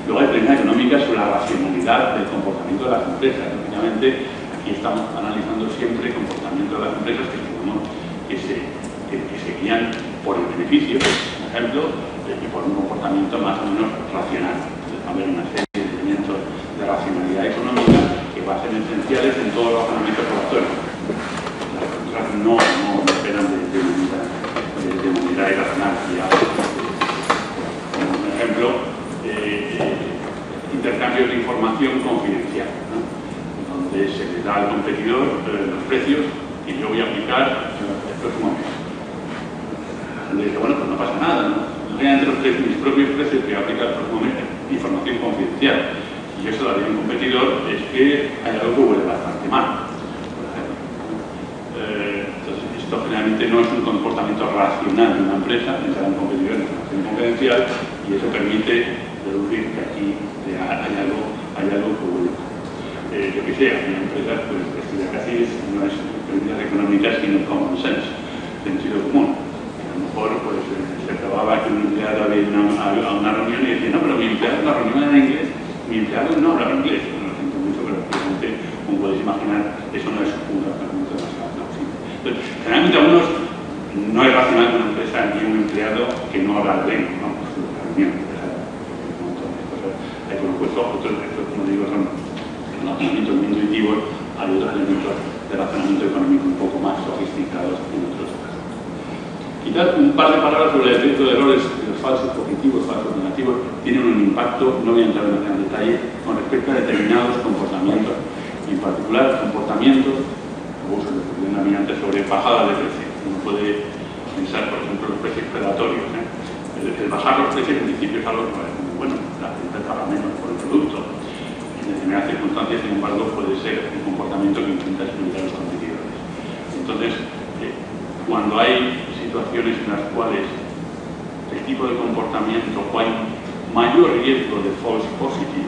Luego hay premisas económicas sobre la racionalidad del comportamiento de las empresas. Lógicamente, aquí estamos analizando siempre el comportamiento de las empresas que se guían por el beneficio, por ejemplo, y por un comportamiento más o menos racional. Entonces, va a haber una serie de elementos de racionalidad económica que van a ser esenciales en todos los razonamientos probatorios. Las empresas no operan de manera irracional. Como por ejemplo, intercambios de información confidencial, ¿no?, donde se le da al competidor los precios que yo voy a aplicar el próximo mes. Le dice, bueno, pues no pasa nada, ¿no? Entre mis propios precios que voy a aplicar el próximo mes, información confidencial. Y yo se lo haría a un competidor, es que hay algo que huele bastante mal, por ejemplo. Entonces, esto generalmente no es un comportamiento racional de una empresa, entrar a un competidor en información confidencial, y eso permite deducir que aquí hay algo que huele mal. Yo que sé, a una empresa, pues estudiar casi no es premisas económicas, sino common sense, sentido común. A lo mejor pues, se probaba que un empleado había ido a una reunión y decía, no, pero mi empleado en la reunión era en inglés, mi empleado no hablaba inglés. No lo siento mucho, pero realmente, como podéis imaginar, eso no es un razonamiento demasiado plausible. Entonces, generalmente a unos no es racional que una empresa ni un empleado que no habla bien, ¿no? Pues la reunión, un montón de cosas. Hay por supuesto otros efectos, como digo, son razonamientos muy intuitivos, hay otros elementos de razonamiento económico un poco más sofisticados en otros casos. Quizás un par de palabras sobre el efecto de errores, los falsos positivos, falsos negativos, tienen un impacto, no voy a entrar en detalle, con respecto a determinados comportamientos, en particular comportamientos, como uso de denominantes sobre bajada de precios. Uno puede pensar, por ejemplo, los precios predatorios, ¿eh? El bajar los precios en principio es algo que muy bueno, la gente paga menos por el producto. En determinadas circunstancias, sin embargo, puede ser un comportamiento que intenta excluir a los competidores. Entonces, cuando hay situaciones en las cuales el tipo de comportamiento o hay mayor riesgo de false positive,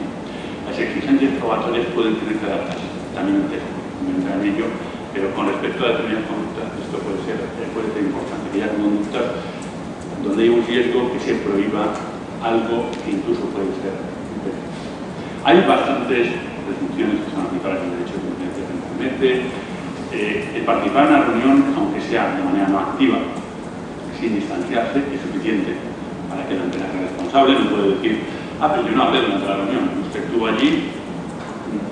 las exigencias probatorias pueden tener que adaptarse. También entrar en ello, pero con respecto a determinadas conductas, esto puede ser importante, que haya conductas donde hay un riesgo que se prohíba algo que incluso puede ser impedimento. Hay bastantes restricciones que son aplicables en el derecho de competencia generalmente. El participar en una reunión, aunque sea de manera no activa, sin distanciarse, es suficiente para que la empresa sea responsable. No puede decir, pero yo no hablé durante la reunión, usted estuvo allí,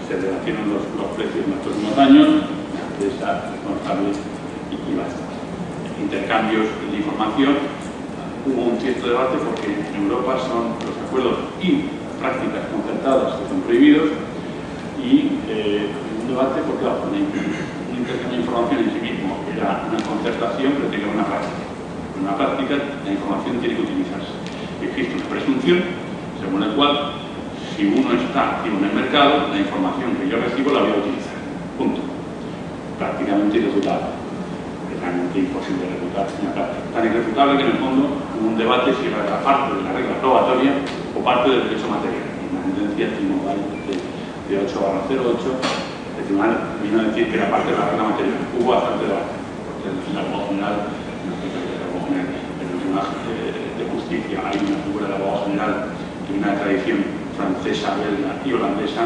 se relacionan los precios en los próximos años, la empresa responsable y basta. Intercambios de información. Hubo un cierto debate porque en Europa son los acuerdos y prácticas concertadas que son prohibidos y un debate porque un intercambio de información en sí mismo era una concertación, pero tiene una práctica. En una práctica la información tiene que utilizarse. Existe una presunción según la cual si uno está activo en el mercado, la información que yo recibo la voy a utilizar. Punto. Prácticamente irrefutable. Es realmente imposible de refutar en la práctica. Tan irrefutable que en el fondo un debate si era parte de la regla probatoria o parte del derecho material. En la sentencia tribunal de 8/08, el tribunal vino a decir que era parte de la regla material. Hubo bastante debate, porque en la abogado general, en los tribunales de justicia hay una figura del abogado general de una tradición francesa, belga y holandesa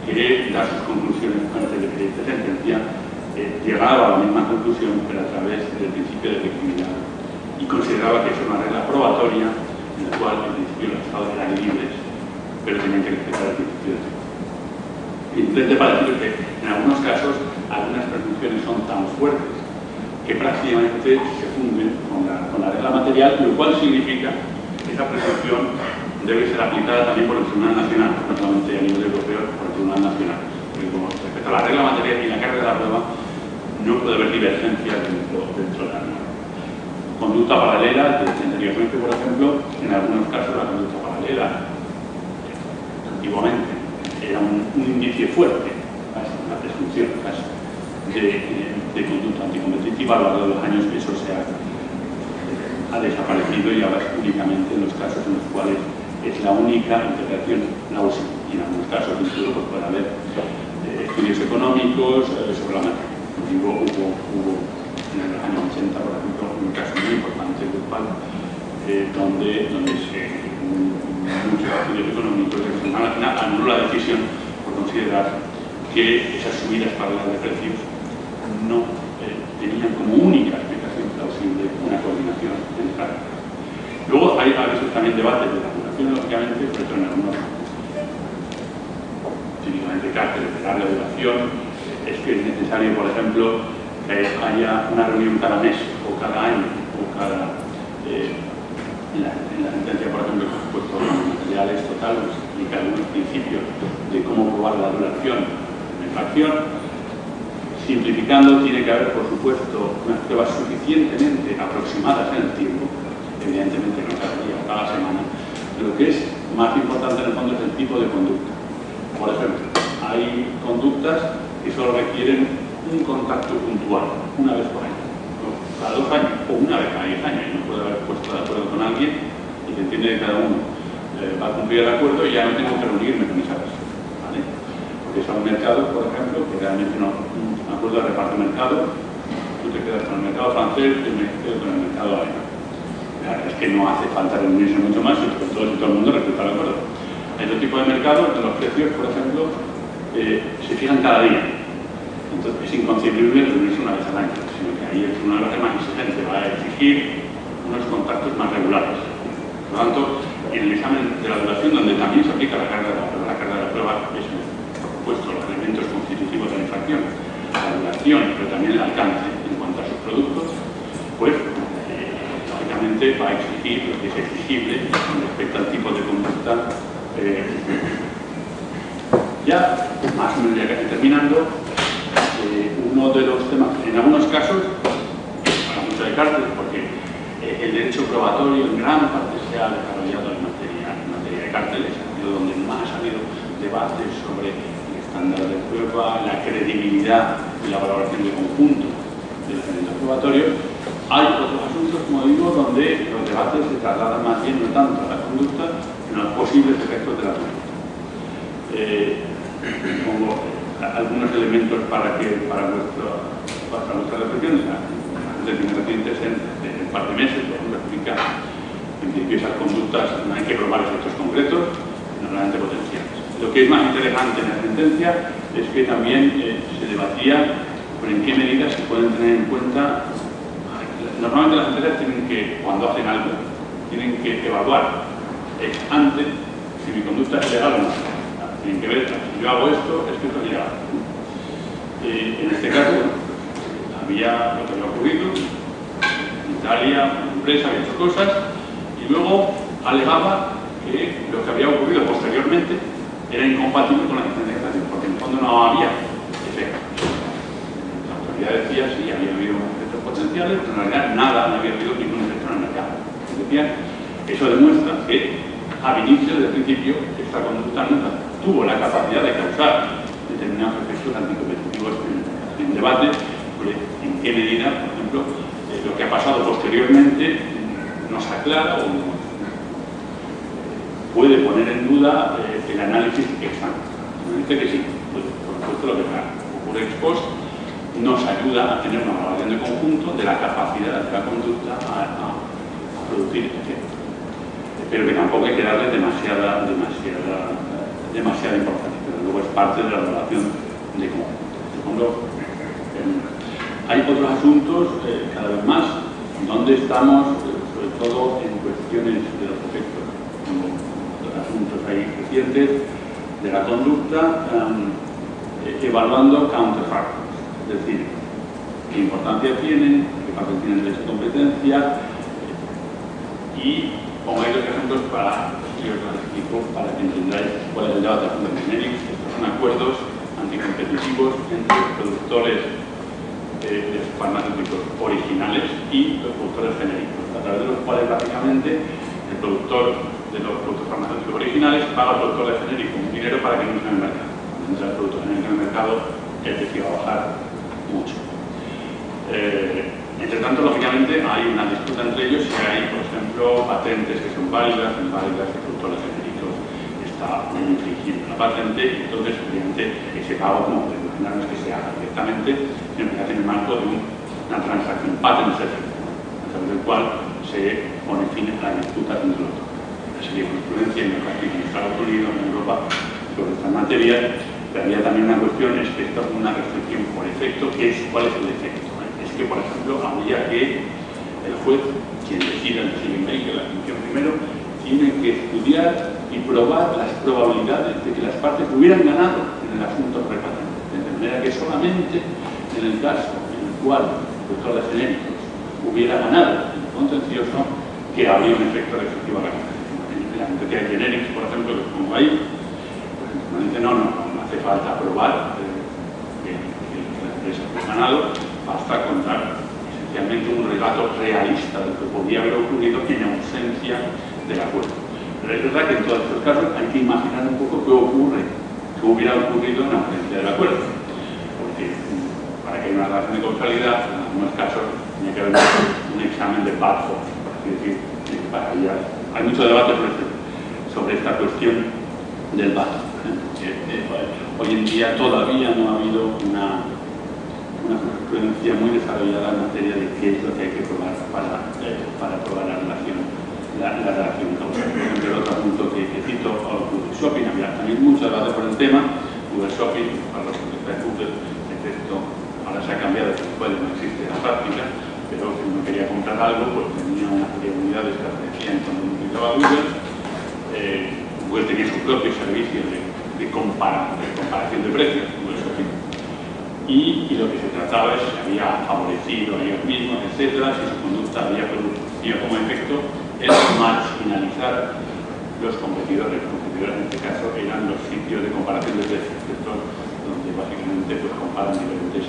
que da sus conclusiones antes de que esta sentencia llegaba a la misma conclusión, pero a través del principio de efectividad, y consideraba que es una regla probatoria en la cual el principio de los estados eran libres, pero tenían que respetar el principio de efectividad. Entonces, para decir que en algunos casos algunas presunciones son tan fuertes que prácticamente se funden con la regla material, lo cual significa que esa presunción debe ser aplicada también por el Tribunal Nacional, no solamente a nivel europeo, por el Tribunal Nacional. Porque como respecto a la regla material y la carga de la prueba, no puede haber divergencias dentro de la norma. Conducta paralela, anteriormente, por ejemplo, en algunos casos la conducta paralela, antiguamente, era un indicio fuerte, casi una presunción casi, de conducta anticompetitiva. A lo largo de los años eso se ha desaparecido y ahora es únicamente en los casos en los cuales es la única interpretación plausible. Y en algunos casos incluso pues, puede haber estudios económicos sobre la materia. Hubo en el año 80, por ejemplo, un caso muy importante grupal donde muchos estudios económicos de la final anuló la decisión por considerar que esas subidas paralelas de precios no tenían como única explicación plausible una coordinación central. Luego hay a veces también debates de regulación, lógicamente, pero en algunos típicamente cárceles de larga duración. Es que es necesario, por ejemplo, que haya una reunión cada mes o cada año o cada... en la sentencia, por ejemplo, que he puesto los materiales totales, explica algunos principios de cómo probar la duración de la infracción. Simplificando, tiene que haber, por supuesto, unas pruebas suficientemente aproximadas en el tiempo, evidentemente no cada día o cada semana. Lo que es más importante en el fondo es el tipo de conducta. Por ejemplo, hay conductas que solo requieren un contacto puntual, una vez por año, cada 2 años o una vez cada 10 años. No puede haber puesto de acuerdo con alguien y se entiende que cada uno va a cumplir el acuerdo y ya no tengo que reunirme con esa persona. ¿Vale? Porque son mercados, por ejemplo, que realmente no un acuerdo de reparto de mercado, tú te quedas con el mercado francés y me quedo con el mercado alemán. La verdad es que no hace falta reunirse mucho más y todo el mundo respeta el acuerdo. En otro tipo de mercados, los precios, por ejemplo, se fijan cada día. Entonces es inconcebible reunirse una vez al año, sino que ahí el tribunal va a ser más exigente, va a exigir unos contactos más regulares. Por lo tanto, en el examen de la duración, donde también se aplica la carga de la prueba, es, por supuesto, los elementos constitutivos de la infracción, la duración, pero también el alcance en cuanto a sus productos, pues lógicamente va a exigir lo que es exigible con respecto al tipo de conducta. Ya, más o menos ya casi terminando, uno de los temas, en algunos casos, para mucho de cárcel, porque el derecho probatorio en gran parte se ha desarrollado en materia de cárceles, ha sido donde más ha habido debates sobre el estándar de prueba, la credibilidad y la valoración de conjunto de los elementos probatorios. Hay otros asuntos, como digo, donde los debates se trasladan más bien no tanto a la conducta, sino a los posibles efectos de la conducta. Pongo algunos elementos para vuestra reflexión. Las recientes en un par de meses, por ejemplo, explica en principio esas conductas no hay que probar efectos concretos, sino realmente potenciales. Lo que es más interesante en la sentencia es que también se debatía sobre en qué medidas se pueden tener en cuenta. Normalmente las empresas tienen que, cuando hacen algo, tienen que evaluar antes si mi conducta es legal o no. Tienen que ver, si yo hago esto, es que esto es legal. En este caso, había lo que había ocurrido, en Italia, una empresa había hecho cosas, y luego alegaba que lo que había ocurrido posteriormente era incompatible con la licencia, porque en el fondo no había efectos. La autoridad decía sí, había habido efectos potenciales, pero en realidad nada, no había habido ningún efecto en el mercado. Decían, eso demuestra que al inicio, desde el principio, esta conducta nunca tuvo la capacidad de causar determinados efectos anticompetitivos en un debate sobre en qué medida, por ejemplo, lo que ha pasado posteriormente nos aclara o puede poner en duda el análisis ex ante. Me dice que sí, pues, por supuesto lo que ocurre ex post nos ayuda a tener una evaluación de conjunto de la capacidad de la conducta a producir efectos. Pero que tampoco hay que darle demasiada importancia, pero luego es parte de la evaluación de conjunto. Hay otros asuntos, cada vez más, donde estamos, sobre todo en cuestiones de los efectos, como los asuntos ahí recientes de la conducta, evaluando counterfactors, es decir, qué importancia tienen, qué papel tienen derecho de competencia, y pongo ahí dos ejemplos para que entendáis cuál es el debate de generics. Estos son acuerdos anticompetitivos entre los productores de farmacéuticos originales y los productores genéricos, a través de los cuales básicamente el productor de los productos farmacéuticos originales paga al productor de genérico un dinero para que no entre en el mercado. Cuando entra el producto genérico en el mercado, el precio va a bajar mucho. Entre tanto, lógicamente, hay una disputa entre ellos si hay, por ejemplo, patentes que son válidas, inválidas, que el productor de genéricos está infringiendo la patente, y entonces, obviamente, ese pago, como podemos imaginar, no es que se haga directamente, sino que se hace en el marco de una transacción patent settlement, a través del cual se pone fin a la disputa entre los dos. Esa sería jurisprudencia en Estados Unidos, en Europa, sobre estas materias, pero había también una cuestión, es que esto es una restricción por efecto, ¿cuál es el efecto? Que, por ejemplo, habría que el juez, quien decida el decision maker, la función primero, tiene que estudiar y probar las probabilidades de que las partes hubieran ganado en el asunto repatente. De manera que solamente en el caso en el cual el productor de genéricos hubiera ganado en el contencioso, que habría un efecto restrictivo a la ganancia. En la sentencia de generics, por ejemplo, que pongo ahí, pues normalmente no hace falta probar que la empresa ha ganado. Basta contar esencialmente un relato realista de lo que podía haber ocurrido en ausencia del acuerdo. Pero es verdad que en todos estos casos hay que imaginar un poco qué hubiera ocurrido en ausencia del acuerdo. Porque para que haya una relación de causalidad, en algunos casos tiene que haber un examen de bad faith, por así decir. Hay mucho debate sobre esta cuestión del bad faith. Hoy en día todavía no ha habido una jurisprudencia muy desarrollada en materia de qué es lo que hay que probar para probar la relación causal. Por ejemplo, el otro punto que cito, Google Shopping, había también mucho debate por el tema. Google Shopping, para los que está en Google, ahora se ha cambiado, después no existe la práctica, pero si uno quería comprar algo, pues tenía una serie de unidades que aparecían cuando utilizaba Google. Google tenía su propio servicio de comparación de precios, Google Shopping. Y lo que se trataba es si había favorecido a ellos mismos, etcétera, si su conducta había producido como efecto el marginalizar los competidores. Los competidores en este caso eran los sitios de comparación de precios, donde básicamente pues, comparan diferentes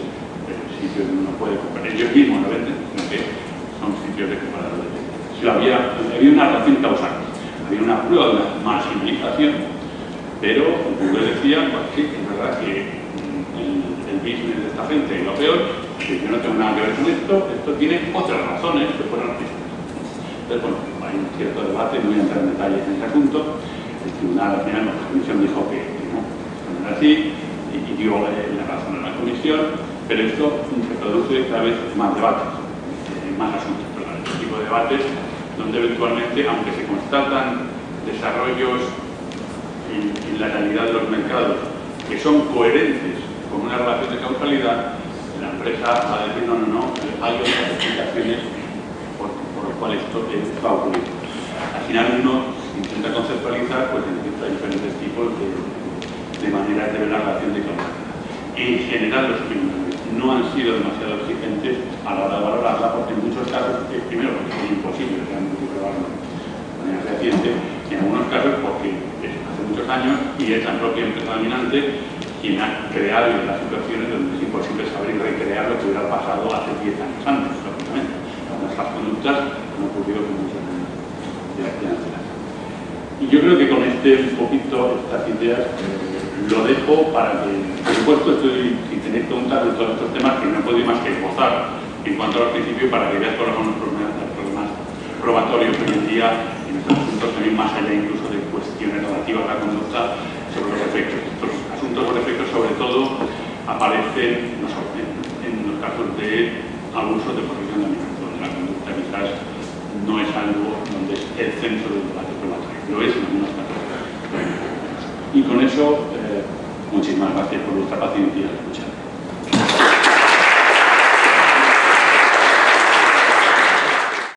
sitios donde uno puede comprar. Ellos mismos no venden, sino que son sitios de comparación de precios. Si había una relación causal, había una prueba de marginalización, pero Google decía pues, que es verdad que el business de esta gente es lo peor que yo no tengo nada que ver con esto tiene otras razones que fueron estas. Entonces, bueno, hay un cierto debate, no voy a entrar en detalles en ese asunto. El tribunal, al final, la comisión dijo que no era así, y dio la razón a la comisión, pero esto se produce cada vez más debates, más asuntos, perdón, este tipo de debates, donde eventualmente, aunque se constatan desarrollos en la realidad de los mercados que son coherentes con una relación de causalidad, la empresa va a decir, no, hay otras explicaciones por lo cual esto va a ocurrir. Al final uno intenta conceptualizar, pues necesita diferentes tipos de maneras de ver la relación de causalidad. En general los tribunales no han sido demasiado exigentes a la hora de valorarla, porque en muchos casos, primero porque es imposible realmente probarlo de manera fehaciente, y en algunos casos porque hace muchos años y es la propia empresa dominante quien ha creado las situaciones donde es imposible saber y recrear lo que hubiera pasado hace 10 años antes, lógicamente. Nuestras conductas han ocurrido con muchos años de actividad. Y yo creo que con un poquito estas ideas lo dejo para que, por supuesto, si tenéis preguntas de todos estos temas, que no he podido más que esbozar en cuanto a los principios para que veáis cuáles son los problemas probatorios hoy en día en estos asuntos, también más allá incluso de cuestiones relativas a la conducta sobre los efectos. Estos asuntos por efectos, sobre todo, aparecen en los casos de abuso de posición dominante, donde la conducta quizás no es algo donde es el centro del debate probatorio, lo es en algunos casos. Y con eso, muchísimas gracias por vuestra paciencia.